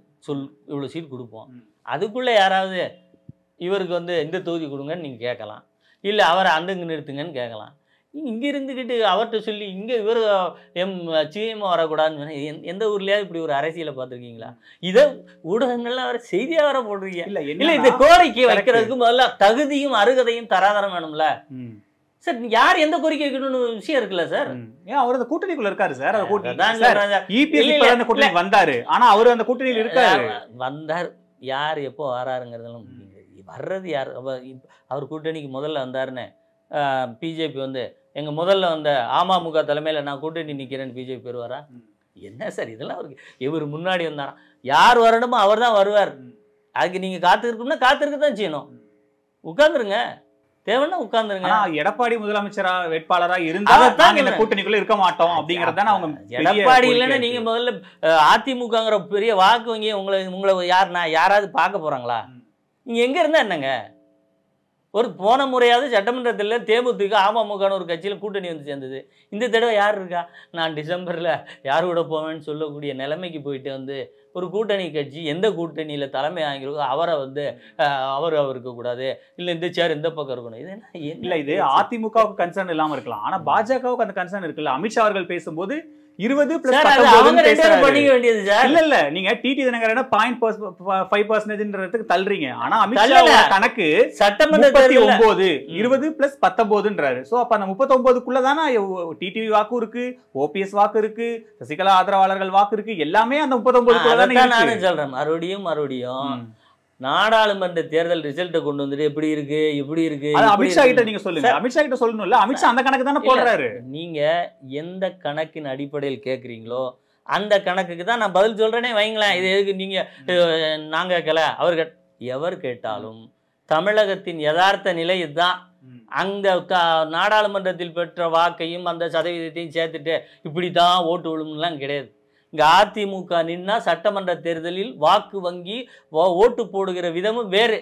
இவ்வளோ சீட்டு கொடுப்போம். அதுக்குள்ளே யாராவது இவருக்கு வந்து இந்த தொகுதி கொடுங்கன்னு நீங்கள் கேட்கலாம், இல்லை அவரை அந்தங்க நிறுத்துங்கன்னு கேட்கலாம். இங்கே இருந்துக்கிட்டு அவர்கிட்ட சொல்லி இங்கே இவர் சிஎம் வரக்கூடாதுன்னு சொன்னால் எந்த ஊர்லேயாவது இப்படி ஒரு அரசியலை பார்த்துருக்கீங்களா? இதை ஊடகங்கள்லாம் வர செய்தியாக வர போடுறீங்க. இல்லை இந்த கோரிக்கை வைக்கிறதுக்கு முதல்ல தகுதியும் அருகதையும் தராதரம் வேணும்ல சார். யார் எந்த கோரிக்கை வைக்கணும்னு விஷயம் இருக்குல்ல சார். ஏன் அவர் அந்த கூட்டணிக்குள்ள இருக்காரு சார்? கூட்டணி வந்தாரு, ஆனா அவர் அந்த கூட்டணியில் இருக்காரு. வந்தார், யார் எப்போ வராருங்கிறதெல்லாம் வர்றது யார்? அவர் கூட்டணிக்கு முதல்ல வந்தாருன்னு பிஜேபி வந்து எங்கள் முதல்ல வந்த அமமுக தலைமையில் நான் கூட்டணி நிற்கிறேன்னு பிஜேபி பெறுவாரா? என்ன சார் இதெல்லாம்? அவருக்கு இவர் முன்னாடி வந்தாராம், யார் வரணுமோ அவர் தான் வருவார். அதுக்கு நீங்கள் காத்திருக்கணும்னா காத்திருக்க தான் செய்யணும். உட்காந்துருங்க, தேவைன்னா உட்காந்துருங்க. எடப்பாடி முதலமைச்சரா வேட்பாளரா இருந்தா கூட்டணிக்குள்ள இருக்க மாட்டோம் அப்படிங்கறத அவங்க. எடப்பாடி இல்லைன்னா நீங்க முதல்ல அதிமுகங்கிற பெரிய வாக்கு வங்கி உங்களை யாராவது பார்க்க போறாங்களா? நீங்க எங்க இருந்தா என்னங்க? ஒரு போன முறையாவது சட்டமன்றத்தில் தேமுதிக அமமுகன்னு ஒரு கட்சியில் கூட்டணி வந்து சேர்ந்தது. இந்த தடவை யார் இருக்கா? நான் டிசம்பரில் யார் கூட போவேன்னு சொல்லக்கூடிய நிலைமைக்கு போயிட்டு வந்து ஒரு கூட்டணி கட்சி எந்த கூட்டணியில் தலைமை ஆகிருக்கோ அவரை வந்து அவர் இருக்கக்கூடாது, இல்லை இந்த சேர் இந்த பக்கம் இருக்கணும். இது என்ன இல்லை, இது அதிமுகவுக்கு கன்சர்ன் இல்லாமல் இருக்கலாம், ஆனால் பாஜகவுக்கு அந்த கன்சர்ன் இருக்குல்ல. அமித்ஷா அவர்கள் பேசும்போது 20+19 பண்ணிக்க வேண்டியது சார். இல்ல நீங்க டிடி தினகரன் 0.5% தள்ளுறீங்க. ஆனா அமித்ஷா கணக்கு சட்டமன்ற 39 20+19ன்றாரு. சோ அப்ப அந்த 39க்குள்ள தானே டிடிவி வாக்கு இருக்கு, ஓபிஎஸ் வாக்கு இருக்கு, சசிகலா ஆதரவாளர்கள் வாக்கு இருக்கு, எல்லாமே அந்த 39க்குள்ள தானே இருக்கு. நானும் சொல்றேன் மறுபடியும் நாடாளுமன்ற தேர்தல் ரிசல்ட்டை கொண்டு வந்துட்டு எப்படி இருக்கு அமித்ஷா கிட்ட நீங்க சொல்லுங்க. அமித்ஷா கிட்ட சொல்லணும்ல, அமித்ஷா அந்த கணக்கு தானே போடுறாரு. நீங்க எந்த கணக்கின் அடிப்படையில் கேட்குறீங்களோ அந்த கணக்குக்கு தான் நான் பதில் சொல்றேனே வைங்களேன். இது எதுக்கு நீங்க நாங்க கேட்கல அவர்கள் எவர் கேட்டாலும் தமிழகத்தின் யதார்த்த நிலை இதுதான். அந்த நாடாளுமன்றத்தில் பெற்ற வாக்கையும் அந்த சதவீதத்தையும் சேர்த்துட்டு இப்படித்தான் ஓட்டு விழும்லாம் கிடையாது. இங்கே அதிமுக நின்னா சட்டமன்ற தேர்தலில் வாக்கு வங்கி ஓட்டு போடுகிற விதமும் வேறு.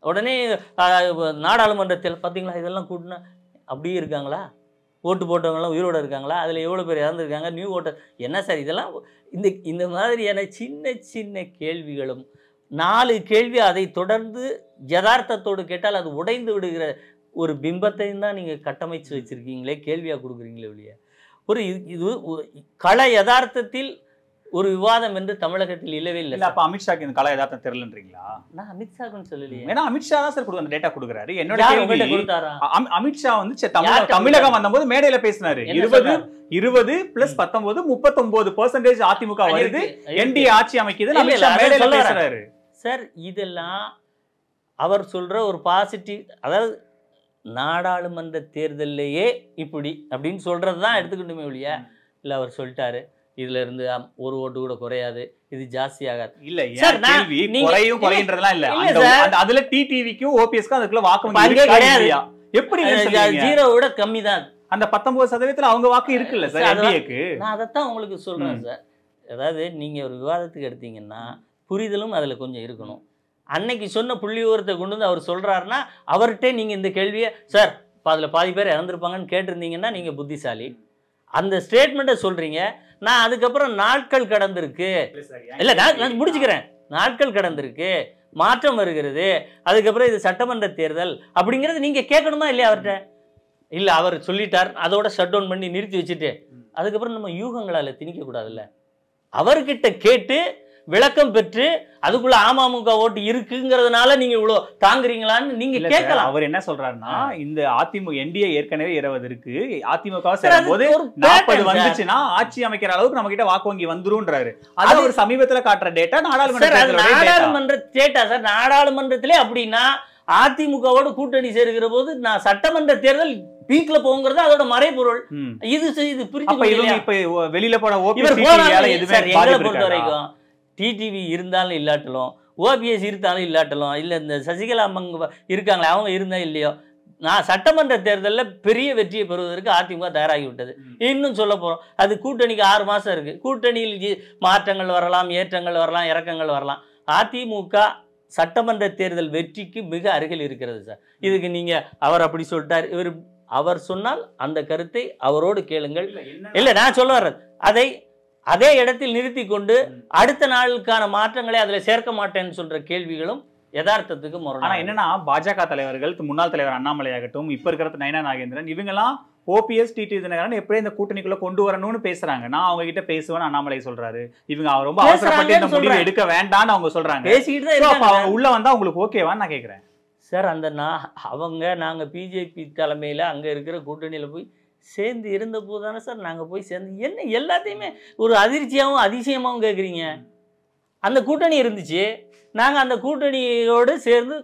உடனே நாடாளுமன்றத்தில் பார்த்தீங்களா இதெல்லாம் கூட்டினா அப்படியே இருக்காங்களா? ஓட்டு போட்டவங்களாம் உயிரோடு இருக்காங்களா? அதில் எவ்வளோ பேர் இறந்துருக்காங்க? நியூ ஓட்டர் என்ன சார் இதெல்லாம்? இந்த மாதிரியான சின்ன சின்ன கேள்விகளும் 4 கேள்வி அதை தொடர்ந்து யதார்த்தத்தோடு கேட்டால் அது உடைந்து விடுகிற ஒரு பிம்பத்தையும் தான் நீங்கள் கட்டமைச்சு வச்சுருக்கீங்களே, கேள்வியாக கொடுக்குறீங்களே இல்லையா? இது கள யதார்த்தத்தில் ஒரு விவாதம் என்று தமிழகத்தில் இல்லவே இல்லை. அப்ப அமித்ஷாக்கு இந்த கள யதார்த்தம் தெரியலன்றீங்களா? நான் அமித்ஷான்னு சொல்லலையே. ஏன்னா அமித்ஷா தான் சார் அந்த டேட்டா கொடுக்குறாரு. என்னோட அமித்ஷா வந்து தமிழகம் வந்தபோது மேடையில பேசினாரு 20+19 39% அதிமுக வருது, என்டிஏ ஆட்சி அமைக்குது மேடையில பேசுறாரு. சார் இதெல்லாம் அவர் சொல்ற ஒரு பாசிட்டிவ், அதாவது நாடாளுமன்ற தேர்தலையே இப்படி அப்படின்னு சொல்றது தான் எடுத்துக்கிட்டுமே ஒழிய இல்லை அவர் சொல்லிட்டாரு இதுல இருந்து ஒரு ஓட்டு கூட குறையாது, இது ஜாஸ்தி ஆகாது. இல்ல கேள்வி குறையும் குறைன்றதெல்லாம் இல்ல. அதுல டிடிவிக்கும் ஓபிஎஸ்க்கும் அதுக்குள்ள வாக்கு கிடையாது. எப்படி 0 கம்மி தான். அந்த 19% அவங்க வாக்கு இருக்குல்ல சார் என்டிஏக்கு. நான் அதைத்தான் உங்களுக்கு சொல்றேன் சார். அதாவது நீங்க ஒரு விவாதத்துக்கு எடுத்தீங்கன்னா புரிதலும் அதுல கொஞ்சம் இருக்கணும். அன்னைக்கு சொன்ன புள்ளி விவரத்தை கொண்டு வந்து அவர் சொல்றாருன்னா அவர்கிட்ட நீங்க இந்த கேள்வியை சார் அதுல பாதி பேர் இறந்துருப்பாங்கன்னு கேட்டிருந்தீங்கன்னா நீங்க புத்திசாலி. அந்த ஸ்டேட்மெண்ட்டை சொல்றீங்க. நான் அதுக்கப்புறம் நாட்கள் கடந்திருக்கு, இல்லை நான் முடிச்சுக்கிறேன், நாட்கள் கடந்திருக்கு, மாற்றம் வருகிறது, அதுக்கப்புறம் இது சட்டமன்ற தேர்தல் அப்படிங்கிறது நீங்க கேட்கணுமா இல்லையா அவர்கிட்ட? இல்லை அவர் சொல்லிட்டார் அதோட ஷட் டவுன் பண்ணி நிறுத்தி வச்சுட்டு அதுக்கப்புறம் நம்ம யூகங்களால் திணிக்க கூடாதுல்ல. அவர்கிட்ட கேட்டு விளக்கம் பெற்று அதுக்குள்ள அமமுக ஓட்டு இருக்குங்கிறதுனால நீங்க இவ்வளவு தாங்குறீங்களான்னு நீங்க கேட்கலாம். அவர் என்ன சொல்றாருன்னா இந்த அதிமுக என்டிஏ ஏற்கனவே 20 இருக்கு, அதிமுக சேரும்போது 40 வந்துச்சுன்னா ஆட்சி அமைக்கிற அளவுக்கு நம்ம கிட்ட வாக்கு வங்கி வந்துரும்ன்றாரு. அது ஒரு சமீபத்துல காட்டுற டேட்டா நாடாளுமன்ற டேட்டா சார். நாடாளுமன்றத்திலே அப்படின்னா அதிமுகவோட கூட்டணி சேருகிற போது நான் சட்டமன்ற தேர்தல் பீக்ல போங்கிறது அதோட மறைபொருள். இது புரிஞ்சு வெளியில போன பொறுத்த வரைக்கும் டிடிவி இருந்தாலும் இல்லாட்டலும், ஓபிஎஸ் இருந்தாலும் இல்லாட்டலும், இல்லை இந்த சசிகலா அம்மா இருக்காங்களே அவங்க இருந்தா இல்லையோ, நான் சட்டமன்ற தேர்தலில் பெரிய வெற்றியை பெறுவதற்கு அதிமுக தயாராகி விட்டது. இன்னும் சொல்ல போகிறோம் அது கூட்டணிக்கு 6 மாதம் இருக்குது. கூட்டணியில் மாற்றங்கள் வரலாம், ஏற்றங்கள் வரலாம், இறக்கங்கள் வரலாம். அதிமுக சட்டமன்ற தேர்தல் வெற்றிக்கு மிக அருகில் இருக்கிறது சார். இதுக்கு நீங்கள் அவர் அப்படி சொல்லிட்டார், அவர் சொன்னால் அந்த கருத்தை அவரோடு கேளுங்கள். இல்லை நான் சொல்ல வர்றது அதே இடத்தில் நிறுத்தி கொண்டு அடுத்த நாளுக்கான மாற்றங்களை அதில் சேர்க்க மாட்டேன்னு சொல்ற கேள்விகளும் யதார்த்தத்துக்கு முரணாக. ஆனா என்னன்னா பாஜக தலைவர்கள், முன்னாள் தலைவர் அண்ணாமலை ஆகட்டும், இப்ப இருக்கிற நயனா நாகேந்திரன், இவங்கெல்லாம் ஓபிஎஸ் டிடி தினகரன் எப்படி இந்த கூட்டணிக்குள்ள கொண்டு வரணும்னு பேசுறாங்க. நான் அவங்க கிட்ட பேசுவேன்னு அண்ணாமலை சொல்றாரு. இவங்க ரொம்ப அவசரப்பட்டு இந்த முடிவு எடுக்க வேண்டாம்னு அவங்க சொல்றாங்க. பேசிக்கிட்டு தான் அவங்க உள்ள வந்தா உங்களுக்கு ஓகேவான்னு நான் கேட்கிறேன் சார். நாங்க பிஜேபி தலைமையில அங்க இருக்கிற கூட்டணியில போய் சேர்ந்து இருந்த போது தானே சார் நாங்கள் போய் சேர்ந்து என்ன எல்லாத்தையுமே ஒரு அதிர்ச்சியாகவும் அதிசயமாகவும் கேட்குறீங்க. அந்த கூட்டணி இருந்துச்சு, நாங்கள் அந்த கூட்டணியோடு சேர்ந்து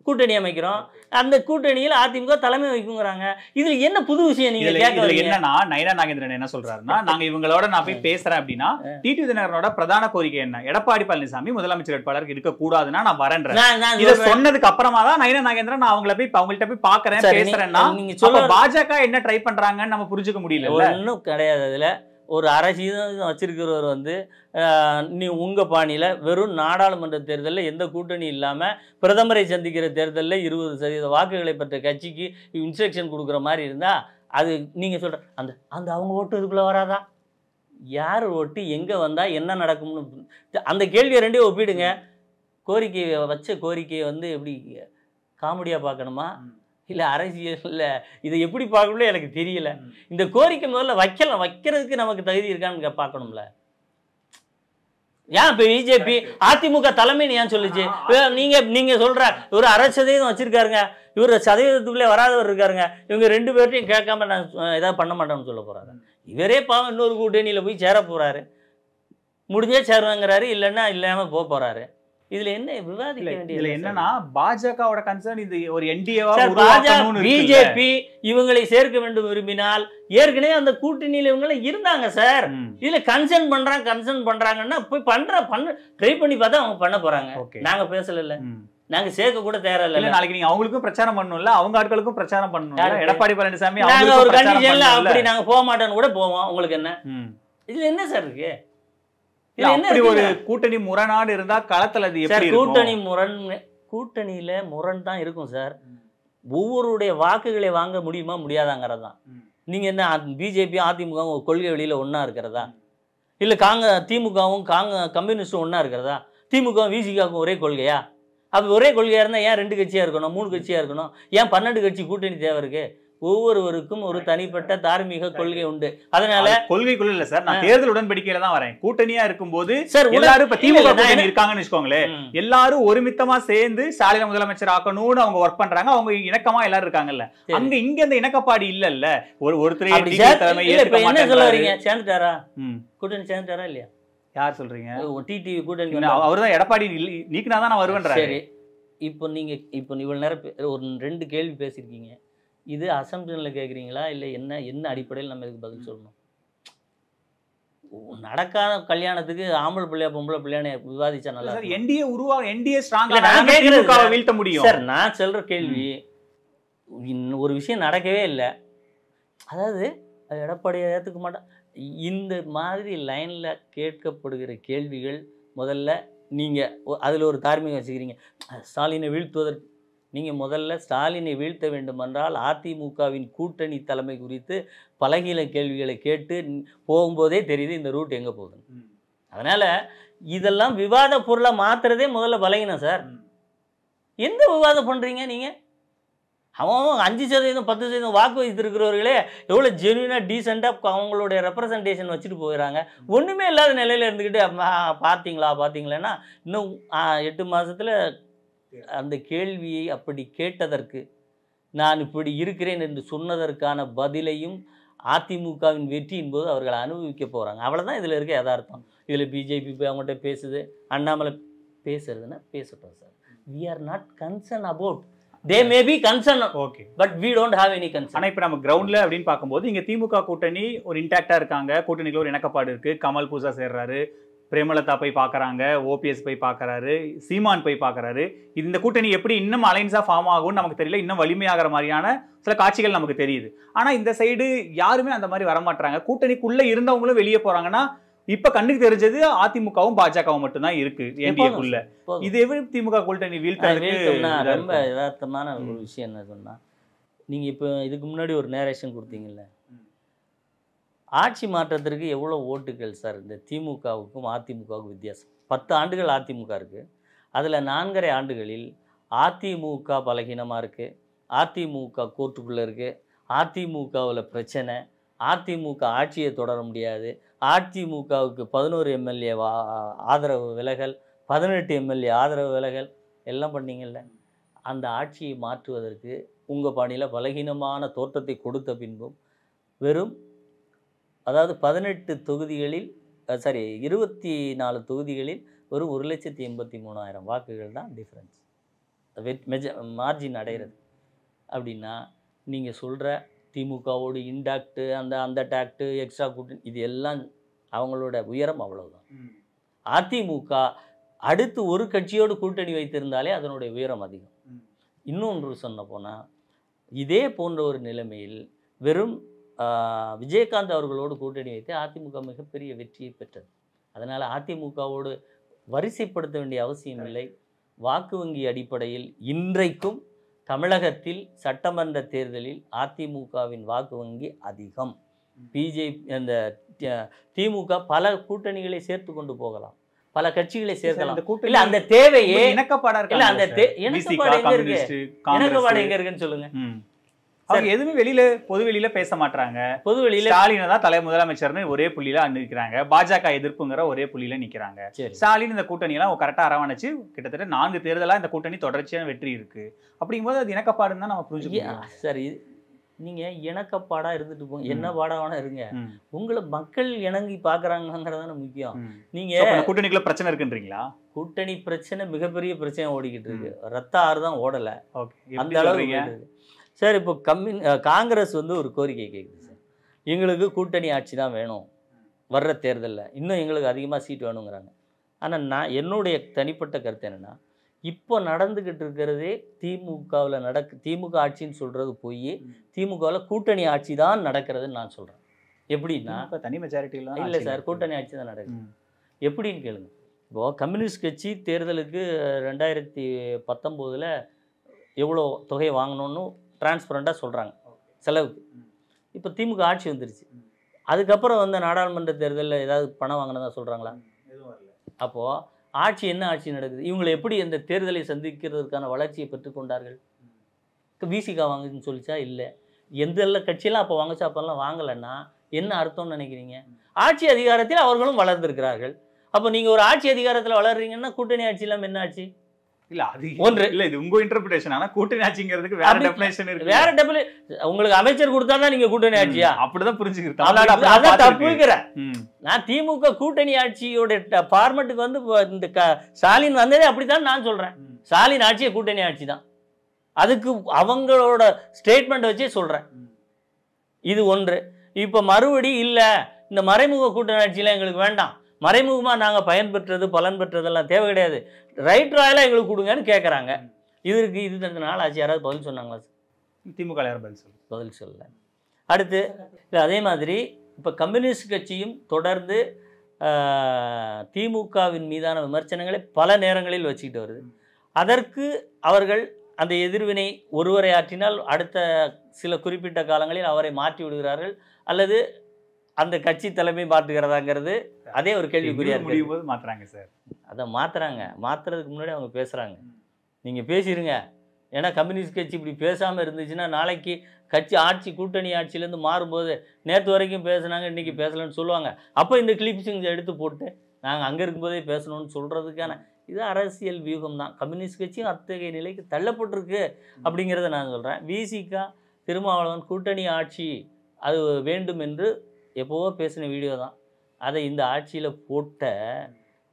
கூட்டணி அமைக்கிறோம், அந்த கூட்டணியில் அதிமுக தலைமை வைக்குங்கிறாங்க. இதுல என்ன புது விஷயம் நீங்க கேட்கல? என்னன்னா நயனா நாகேந்திரன் என்ன சொல்றாருன்னா, நாங்க இவங்களோட நான் போய் பேசுறேன் அப்படின்னா டிடி தினகரனோட பிரதான கோரிக்கை என்ன, எடப்பாடி பழனிசாமி முதலமைச்சர் வேட்பாளருக்கு இருக்க கூடாதுன்னா நான் வரேன். இதை சொன்னதுக்கு அப்புறமா தான் நயனா நாகேந்திரன் நான் அவங்கள்ட்ட போய் பாக்குறேன் பேசுறேன்னா, நீங்க சொல்ல பாஜக என்ன ட்ரை பண்றாங்கன்னு நம்ம புரிஞ்சுக்க முடியல. ஒன்றும் கிடையாது. அதுல ஒரு அரசியல் வச்சிருக்கிறவர் வந்து நீ உங்கள் பாணியில் வெறும் நாடாளுமன்ற தேர்தலில் எந்த கூட்டணி இல்லாமல் பிரதமரை சந்திக்கிற தேர்தலில் 20% வாக்குகளை பெற்ற கட்சிக்கு இன்ஸ்ட்ரக்ஷன் கொடுக்குற மாதிரி இருந்தால் அது நீங்கள் சொல்கிற அந்த அந்த அவங்க ஓட்டு இதுக்குள்ளே வராதா? யார் ஓட்டு எங்கே வந்தால் என்ன நடக்கும்னு அந்த கேள்வியை ரெண்டையும் ஒப்பிடுங்க. கோரிக்கையை வச்ச கோரிக்கையை வந்து எப்படி காமெடியாக பார்க்கணுமா இல்லை அரசியலில் இதை எப்படி பார்க்கணும்னு எனக்கு தெரியல. இந்த கோரிக்கை முதல்ல வைக்கிறதுக்கு நமக்கு தகுதி இருக்கான்னு பார்க்கணும்ல. ஏன் இப்போ பிஜேபி அதிமுக தலைமைன்னு ஏன் சொல்லுச்சு? நீங்கள் சொல்கிற ஒரு 60% வச்சுருக்காருங்க, இவர் சதவீதத்துக்குள்ளே வராதவர் இருக்காருங்க, இவங்க 2 பேர்ட்டையும் கேட்காம நான் ஏதாவது பண்ண மாட்டேன்னு சொல்ல போகிறாரு. இவரே பாவம் இன்னொரு கூட்டணியில் போய் சேர போகிறாரு, முடிஞ்சே சேருவாங்கிறாரு, இல்லைன்னா இல்லாமல் போக போகிறாரு. இதுல என்ன விவாதிக்க வேண்டியது? இதுல என்னன்னா பாஜகவோட கன்சர்ன் இது ஒரு என்டிஏவா பிஜேபி இவங்களை சேர்க்க வேண்டும் விரும்பினால் ஏற்கனவே அந்த கூட்டணியில இவங்க இருந்தாங்க சார். இதுல கன்சர்ன் பண்றாங்கன்னா போய் ட்ரை பண்ணி பார்த்தா அவங்க பண்ண போறாங்க. நாங்க பேசல, நாங்க சேர்க்க கூட தேவையில்ல. நாளைக்கு நீங்க அவங்களுக்கும் பிரச்சாரம் பண்ணணும்ல, அவங்க ஆட்களுக்கும் பிரச்சாரம் பண்ணணும். எடப்பாடி பழனிசாமி நாங்க ஒரு கண்டிஷன்ல அப்படி நாங்க போக மாட்டோம்னு கூட போவோம். உங்களுக்கு என்ன இதுல என்ன சார் இருக்கு? ஒரு கூட்டணி முரணாடு இருந்தா களத்துல அது எப்படி கூட்டணியில முரண் தான் இருக்கும் சார். ஒவ்வொருடைய வாக்குகளை வாங்க முடியுமா முடியாதாங்கிறது தான். நீங்க என்ன பிஜேபி அதிமுகவும் கொள்கை வெளியில ஒன்னா இருக்கிறதா? இல்ல திமுகவும் கம்யூனிஸ்டும் ஒன்னா இருக்கிறதா? திமுகவும் விசிகாவுக்கும் ஒரே கொள்கையா? அப்ப ஒரே கொள்கையா இருந்தா ஏன் 2 கட்சியா இருக்கணும், 3 கட்சியா இருக்கணும்? ஏன் 12 கட்சி கூட்டணி தேவை இருக்கு? ஒவ்வொருவருக்கும் ஒரு தனிப்பட்ட தார்மீக கொள்கை உண்டு. அதனால கொள்கைக்குள்ள இல்ல சார், நான் தேர்தல் உடன்படிக்கையில தான் வரேன். கூட்டணியா இருக்கும்போது எல்லாரும் இப்ப திமுக கூட்டணி இருக்காங்கன்னு வச்சுக்கோங்களேன், எல்லாரும் ஒருமித்தமா சேர்ந்து ஸ்டாலினை முதலமைச்சர் ஆக்கணும்னு அவங்க ஒர்க் பண்றாங்க. அவங்க இணக்கமா எல்லாரும் இருக்காங்கல்ல, அங்க இங்க அந்த இணக்கப்பாடு இல்ல. ஒருத்தர் என்ன சொல்ல வரீங்க? சேர்ந்துட்டாரா? கூட்டணி சேர்ந்துட்டாரா இல்லையா? யார் சொல்றீங்க? டிடிவி கூட்டணி அவர்தான் எடப்பாடி நீக்கினாதான் நான் வருவேன்றாரு. சரி, இப்போ இவ்வளவு நேரம் ஒரு 2 கேள்வி பேசியிருக்கீங்க. இது அசம்ஷனில் கேட்குறீங்களா இல்லை என்ன அடிப்படையில் நம்ம இதுக்கு பதில் சொல்லணும்? நடக்காத கல்யாணத்துக்கு ஆம்பளை பிள்ளையா பொம்பளை பிள்ளையானே விவாதிச்சா நல்லா. என்டிஏ ஸ்ட்ராங்கா வீழ்த்த முடியும் சார். நான் சொல்ற கேள்வி, ஒரு விஷயம் நடக்கவே இல்லை, அதாவது எடப்பாடியை ஏற்றுக்க மாட்டேன், இந்த மாதிரி லைனில் கேட்கப்படுகிற கேள்விகள் முதல்ல நீங்கள் அதில் ஒரு தார்மீகம் வச்சுக்கிறீங்க. ஸ்டாலினை வீழ்த்துவதற்கு நீங்கள் முதல்ல ஸ்டாலினை வீழ்த்த வேண்டுமென்றால் அதிமுகவின் கூட்டணி தலைமை குறித்து பலகீன கேள்விகளை கேட்டு போகும்போதே தெரியுது இந்த ரூட் எங்கே போகுதுன்னு. அதனால் இதெல்லாம் விவாத பொருளாக மாற்றுறதே முதல்ல பலகீனம் சார். எந்த விவாதம் பண்ணுறீங்க நீங்கள்? அவன் 5% 10% வாக்கு வைத்திருக்கிறவர்களே எவ்வளோ ஜென்யூனாக டீசெண்டாக அவங்களுடைய ரெப்ரசன்டேஷன் வச்சுட்டு போயிடறாங்க. ஒன்றுமே இல்லாத நிலையில் இருந்துக்கிட்டு பார்த்தீங்களேன்னா இன்னும் 8 மாதத்தில் அந்த கேள்வியை அப்படி கேட்டதற்கு, நான் இப்படி இருக்கிறேன் என்று சொன்னதற்கான பதிலையும் அதிமுகவின் வெற்றியின் போது அவர்கள் அனுபவிக்க போகிறாங்க. அவ்வளோதான் இதில் இருக்க யதார்த்தம். இதில் பிஜேபி போய் அவங்கள்ட்ட பேசுது, அண்ணாமலை பேசுறதுன்னா பேசட்டும் sir. we are not concerned about, they may be concerned, okay, but we don't have any concern. ஆனால் இப்போ நம்ம கிரவுண்டில் அப்படின்னு பார்க்கும்போது இங்கே திமுக கூட்டணி ஒரு இன்டாக்டாக இருக்காங்க, கூட்டணிக்குள்ள ஒரு இணக்கப்பாடு இருக்குது. கமல் பூசா சேர்றாரு, பிரேமலதா போய் பார்க்குறாங்க, ஓபிஎஸ் போய் பார்க்குறாரு, சீமான் போய் பார்க்குறாரு. இந்த கூட்டணி எப்படி இன்னும் அலைன்ஸாக ஃபார்ம் ஆகும்னு நமக்கு தெரியல, இன்னும் வலிமையாகிற மாதிரியான சில காட்சிகள் நமக்கு தெரியுது. ஆனால் இந்த சைடு யாருமே அந்த மாதிரி வரமாட்டாங்க. கூட்டணிக்குள்ளே இருந்தவங்களும் வெளியே போகிறாங்கன்னா இப்போ கண்ணுக்கு தெரிஞ்சது அதிமுகவும் பாஜகவும் மட்டும்தான் இருக்கு என்டிஏக்குள்ள. இது எப்படி திமுக கூட்டணி வீழ்த்தா? ரொம்ப யதார்த்தமான ஒரு விஷயம் என்ன சொன்னால், நீங்கள் இப்போ இதுக்கு முன்னாடி ஒரு நேரேஷன் கொடுத்தீங்கல்ல, ஆட்சி மாற்றத்திற்கு எவ்வளோ ஓட்டுகள் சார் இந்த திமுகவுக்கும் அதிமுகவுக்கும் வித்தியாசம்? 10 ஆண்டுகள் அதிமுக இருக்குது, அதில் 4.5 ஆண்டுகளில் அதிமுக பலகீனமாக இருக்குது, அதிமுக கோர்ட்டுக்குள்ளே இருக்குது, அதிமுகவில் பிரச்சனை, அதிமுக ஆட்சியை தொடர முடியாது, அதிமுகவுக்கு 11 எம்எல்ஏ ஆதரவு விலகல், 18 எம்எல்ஏ ஆதரவு விலகல் எல்லாம் பண்ணீங்கல்ல. அந்த ஆட்சியை மாற்றுவதற்கு உங்கள் பாணியில் பலகீனமான தோற்றத்தை கொடுத்த பின்பும் வெறும், அதாவது 18 தொகுதிகளில் 24 தொகுதிகளில் ஒரு 1,83,000 வாக்குகள் தான் டிஃப்ரென்ஸ், மார்ஜின் அடைகிறது. அப்படின்னா நீங்கள் சொல்கிற திமுகவோடு இன்டாக்டு, அந்த டாக்டு, எக்ஸ்ட்ரா கூட்டணி, இது எல்லாம் அவங்களோட உயரம் அவ்வளவுதான். அதிமுக அடுத்து ஒரு கட்சியோடு கூட்டணி வைத்திருந்தாலே அதனுடைய உயரம் அதிகம். இன்னொன்று சொன்ன போனால், இதே போன்ற ஒரு நிலைமையில் வெறும் விஜயகாந்த் அவர்களோடு கூட்டணி வைத்து அதிமுக மிகப்பெரிய வெற்றியை பெற்றது. அதனால் அதிமுகவோடு வரிசைப்படுத்த வேண்டிய அவசியம் இல்லை. வாக்கு வங்கி அடிப்படையில் இன்றைக்கும் தமிழகத்தில் சட்டமன்ற தேர்தலில் அதிமுகவின் வாக்கு வங்கி அதிகம். அந்த திமுக பல கூட்டணிகளை சேர்த்து கொண்டு போகலாம், பல கட்சிகளை சேர்க்கலாம். இல்ல அந்த தேவையே இணக்கப்பாடு இல்ல, அந்த இணக்கப்பாடு எங்க இருக்கு? இணக்கப்பாடு எங்க இருக்குன்னு சொல்லுங்க. அவங்க எதுவுமே பொது வெளியில பேச மாட்டாங்க. பொது வெளியில ஸ்டாலினை தான் முதலமைச்சர்னு ஒரே புள்ளியில நிற்கிறாங்க. பாஜக எதிர்ப்புங்கிற ஒரே புள்ளியில நிக்கிறாங்க. ஸ்டாலின் இந்த கூட்டணி எல்லாம் கரெக்டா அரவணைச்சு கிட்டத்தட்ட 4 தேர்தலா இந்த கூட்டணி தொடர்ச்சியான வெற்றி இருக்கு. அப்படிங்கும்போது அது இணக்கப்பாடுன்னு தான் நம்ம புரிஞ்சுக்கலாம். சரி, நீங்க இணக்கப்பாடா இருந்துட்டு போங்க, என்ன பாடா வேணா இருங்க, உங்களை மக்கள் இணங்கி பாக்குறாங்கிறதான முக்கியம். நீங்க கூட்டணிக்குள்ள பிரச்சனை இருக்குன்றீங்களா? கூட்டணி பிரச்சனை மிகப்பெரிய பிரச்சனை ஓடிக்கிட்டு இருக்கு. ரத்த ஆறு தான் ஓடல, அந்த அளவுக்கு. சார் இப்போ காங்கிரஸ் ஒரு கோரிக்கை கேட்குது சார், எங்களுக்கு கூட்டணி ஆட்சி தான் வேணும் வர்ற தேர்தலில், இன்னும் எங்களுக்கு அதிகமாக சீட் வேணுங்கிறாங்க. ஆனால் என்னுடைய தனிப்பட்ட கருத்து என்னென்னா, இப்போ நடந்துக்கிட்டு இருக்கிறதே திமுகவில் திமுக ஆட்சின்னு சொல்கிறது போய் திமுகவில் கூட்டணி ஆட்சி தான் நடக்கிறதுன்னு நான் சொல்கிறேன். எப்படின்னா தனி மெஜாரிட்டியில் இல்லை சார், கூட்டணி ஆட்சி தான் நடக்குது. எப்படின்னு கேளுங்க. இப்போது கம்யூனிஸ்ட் கட்சி தேர்தலுக்கு 2019 எவ்வளோ தொகை வாங்கணும்னு டிரான்ஸ்பரண்டாக சொல்கிறாங்க செலவுக்கு. இப்போ திமுக ஆட்சி வந்துருச்சு, அதுக்கப்புறம் நாடாளுமன்ற தேர்தலில் ஏதாவது பணம் வாங்கினதா சொல்கிறாங்களா? அப்போது ஆட்சி என்ன ஆட்சி நடக்குது? இவங்களை எப்படி இந்த தேர்தலை சந்திக்கிறதுக்கான வளர்ச்சியை பெற்றுக்கொண்டார்கள்? விசிகா வாங்குன்னு சொல்லிச்சா? இல்லை. எந்த கட்சியெல்லாம் அப்போ வாங்கிச்சா அப்போல்லாம் வாங்கலைன்னா என்ன அர்த்தம்னு நினைக்கிறீங்க? ஆட்சி அதிகாரத்தில் அவர்களும் வளர்ந்துருக்கிறார்கள். அப்போ நீங்கள் ஒரு ஆட்சி அதிகாரத்தில் வளர்றீங்கன்னா கூட்டணி ஆட்சி இல்லாமல் என்ன ஆட்சி? இல்ல அது ஒன்று இல்ல, இது உங்க இன்டர்பிரேஷன். ஆனா கூட்டணி ஆட்சிங்கிறதுக்கு வேற டெஃபினிஷன் இருக்கு. வேற உங்களுக்கு அமைச்சர் கொடுத்தாதான் நீங்க கூட்டணி ஆட்சியா? அப்படிதான் புரிஞ்சுக்கிறேன். அதான் தப்புங்கிறேன் நான். திமுக கூட்டணி ஆட்சியோட ஃபார்மட்டுக்கு இந்த ஸ்டாலின் வந்ததே அப்படித்தான் நான் சொல்றேன். ஸ்டாலின் ஆட்சியை கூட்டணி ஆட்சி தான், அதுக்கு அவங்களோட ஸ்டேட்மெண்ட் வச்சே சொல்றேன். இது ஒன்று. இப்ப மறுபடி இல்ல, இந்த மறைமுக கூட்டணி ஆட்சியெல்லாம் எங்களுக்கு வேண்டாம், மறைமுகமாக நாங்கள் பயன்பெற்றது பலன் பெற்றதெல்லாம் தேவை கிடையாது, ரைட் ராயலாக எங்களுக்கு கொடுங்கன்னு கேட்குறாங்க. இதற்கு இது 2 நாள் ஆச்சு. யாராவது பதில் சொன்னாங்களா? திமுக யாரும் பதில் சொல்லலை. அடுத்து அதே மாதிரி இப்போ கம்யூனிஸ்ட் கட்சியும் தொடர்ந்து திமுகவின் மீதான விமர்சனங்களை பல நேரங்களில் வச்சுக்கிட்டு வருது. அதற்கு அவர்கள் அந்த எதிர்வினை ஒருவரை ஆற்றினால் அடுத்த சில குறிப்பிட்ட காலங்களில் அவரை மாற்றி விடுகிறார்கள், அல்லது அந்த கட்சி தலைமை மாற்றுகிறதாங்கிறது அதே ஒரு கேள்விக்குறியா இருக்கு. மாத்துறாங்க சார், அதை மாத்துறதுக்கு முன்னாடி அவங்க பேசுகிறாங்க. நீங்கள் பேசிடுங்க, ஏன்னா கம்யூனிஸ்ட் கட்சி இப்படி பேசாமல் இருந்துச்சுன்னா நாளைக்கு கட்சி ஆட்சி கூட்டணி ஆட்சியிலேருந்து மாறும்போது நேற்று வரைக்கும் பேசுனாங்க இன்றைக்கி பேசலன்னு சொல்லுவாங்க. அப்போ இந்த கிளிப்ஸிங்ஸ் எடுத்து போட்டு நாங்கள் அங்கே இருக்கும்போதே பேசணும்னு சொல்கிறதுக்கான இது அரசியல் வியூகம் தான். கம்யூனிஸ்ட் கட்சியும் அத்தகைய நிலைக்கு தள்ளப்பட்டிருக்கு அப்படிங்கிறத நான் சொல்கிறேன். விசிகா திருமாவளவன் கூட்டணி ஆட்சி அது வேண்டும் என்று எப்போவோ பேசின வீடியோ தான். அதை இந்த ஆட்சியில் போட்ட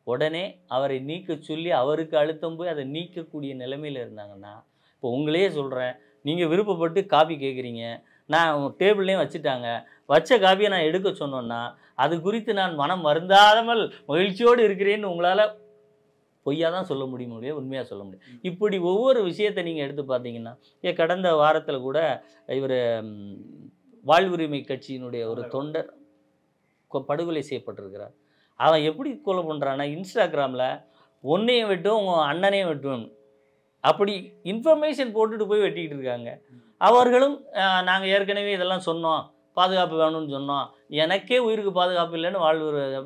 உடனே அவரை நீக்க சொல்லி அவருக்கு அழுத்தம் போய் அதை நீக்கக்கூடிய நிலைமையில் இருந்தாங்கன்னா, இப்போ உங்களையே சொல்கிறேன், நீங்கள் விருப்பப்பட்டு காப்பி கேட்குறீங்க, நான் டேபிள்லேயும் வச்சுட்டாங்க, வச்ச காப்பியை நான் எடுக்க சொன்னோன்னா அது குறித்து நான் மனம் வருந்தாமல் மகிழ்ச்சியோடு இருக்கிறேன்னு உங்களால் பொய்யாக தான் சொல்ல முடியும், உண்மையாக சொல்ல முடியும். இப்படி ஒவ்வொரு விஷயத்தை நீங்கள் எடுத்து பார்த்தீங்கன்னா, கடந்த வாரத்தில் கூட இவர் வாழ்வுரிமை கட்சியினுடைய ஒரு தொண்டர் படுகொலை செய்யப்பட்டிருக்கிறார். அவன் எப்படி கொலை பண்ணுறான்னா, இன்ஸ்டாகிராமில் ஒன்றையும் வெட்டும் உங்கள் அண்ணனையும் வெட்டுவோம் அப்படி இன்ஃபர்மேஷன் போட்டுட்டு போய் வெட்டிக்கிட்டு இருக்காங்க. அவர்களும் நாங்கள் ஏற்கனவே இதெல்லாம் சொன்னோம், பாதுகாப்பு வேணும்னு சொன்னோம், எனக்கே உயிருக்கு பாதுகாப்பு இல்லைன்னு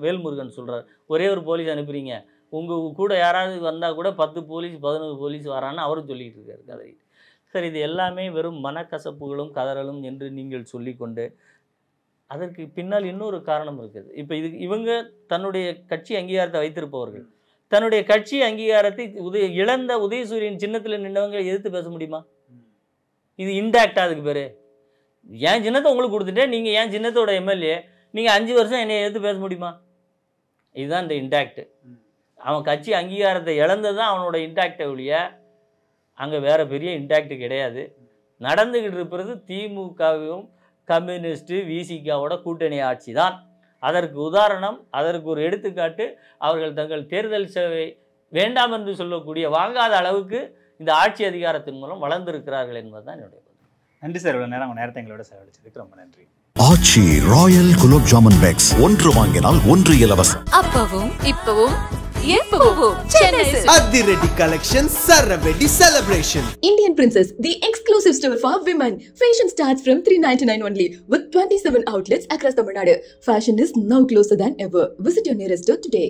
வேல்முருகன் சொல்கிறார். ஒரே ஒரு போலீஸ் அனுப்புறீங்க, உங்கள் கூட யாராவது வந்தால் கூட 10 போலீஸ் 11 போலீஸ் வரான்னு அவரும் சொல்லிக்கிட்டு இருக்காரு கதை. சார், இது எல்லாமே வெறும் மனக்கசப்புகளும் கதறலும் என்று நீங்கள் சொல்லிக்கொண்டு அதற்கு பின்னால் இன்னொரு காரணம் இருக்குது. இப்போ இவங்க தன்னுடைய கட்சி அங்கீகாரத்தை வைத்திருப்பவர்கள் தன்னுடைய கட்சி அங்கீகாரத்தை இழந்த உதயசூரியன் சின்னத்தில் நின்றவங்க எதிர்த்து பேச முடியுமா? இது இன்டாக்டா? அதுக்கு பேர் என் சின்னத்தை உங்களுக்கு கொடுத்துட்டேன், நீங்கள் என் சின்னத்தோட எம்எல்ஏ, நீங்கள் 5 வருஷம் என்னை எதிர்த்து பேச முடியுமா? இதுதான் இந்த இன்டாக்ட். அவன் கட்சி அங்கீகாரத்தை இழந்தது தான் அவனோட இன்டாக்டை ஒழிய அங்கே வேறு பெரிய இன்டாக்ட் கிடையாது. நடந்துக்கிட்டு இருப்பது திமுகவும் கம்யூனிஸ்ட்டு விசிகாவோட கூட்டணி ஆட்சி தான். அதற்கு உதாரணம், அதற்கு ஒரு எடுத்துக்காட்டு, அவர்கள் தங்கள் தேர்தல் சேவை வேண்டாம் என்று சொல்லக்கூடிய வாங்காத அளவுக்கு இந்த ஆட்சி அதிகாரத்தின் மூலம் வளர்ந்திருக்கிறார்கள் என்பதுதான் என்னுடைய. நன்றி சார், இவ்வளோ நேரம் உங்கள் நேரத்தை எங்களோட செலவழிச்சதுக்கு ரொம்ப நன்றி. ஆச்சி ராயல் குலோப் ஜாமுன் பேக்ஸ் ஒன்று வாங்கினால் ஒன்று இலவசம். அப்பவும் இப்பவும் எப்பவும் சென்னை அதிரடி கலெக்ஷன் சரவெடி celebration. Indian Princess, the exclusive store for women. Fashion starts from 399 only with 27 outlets across Tamil Nadu. Fashion is now closer than ever. Visit your nearest store today.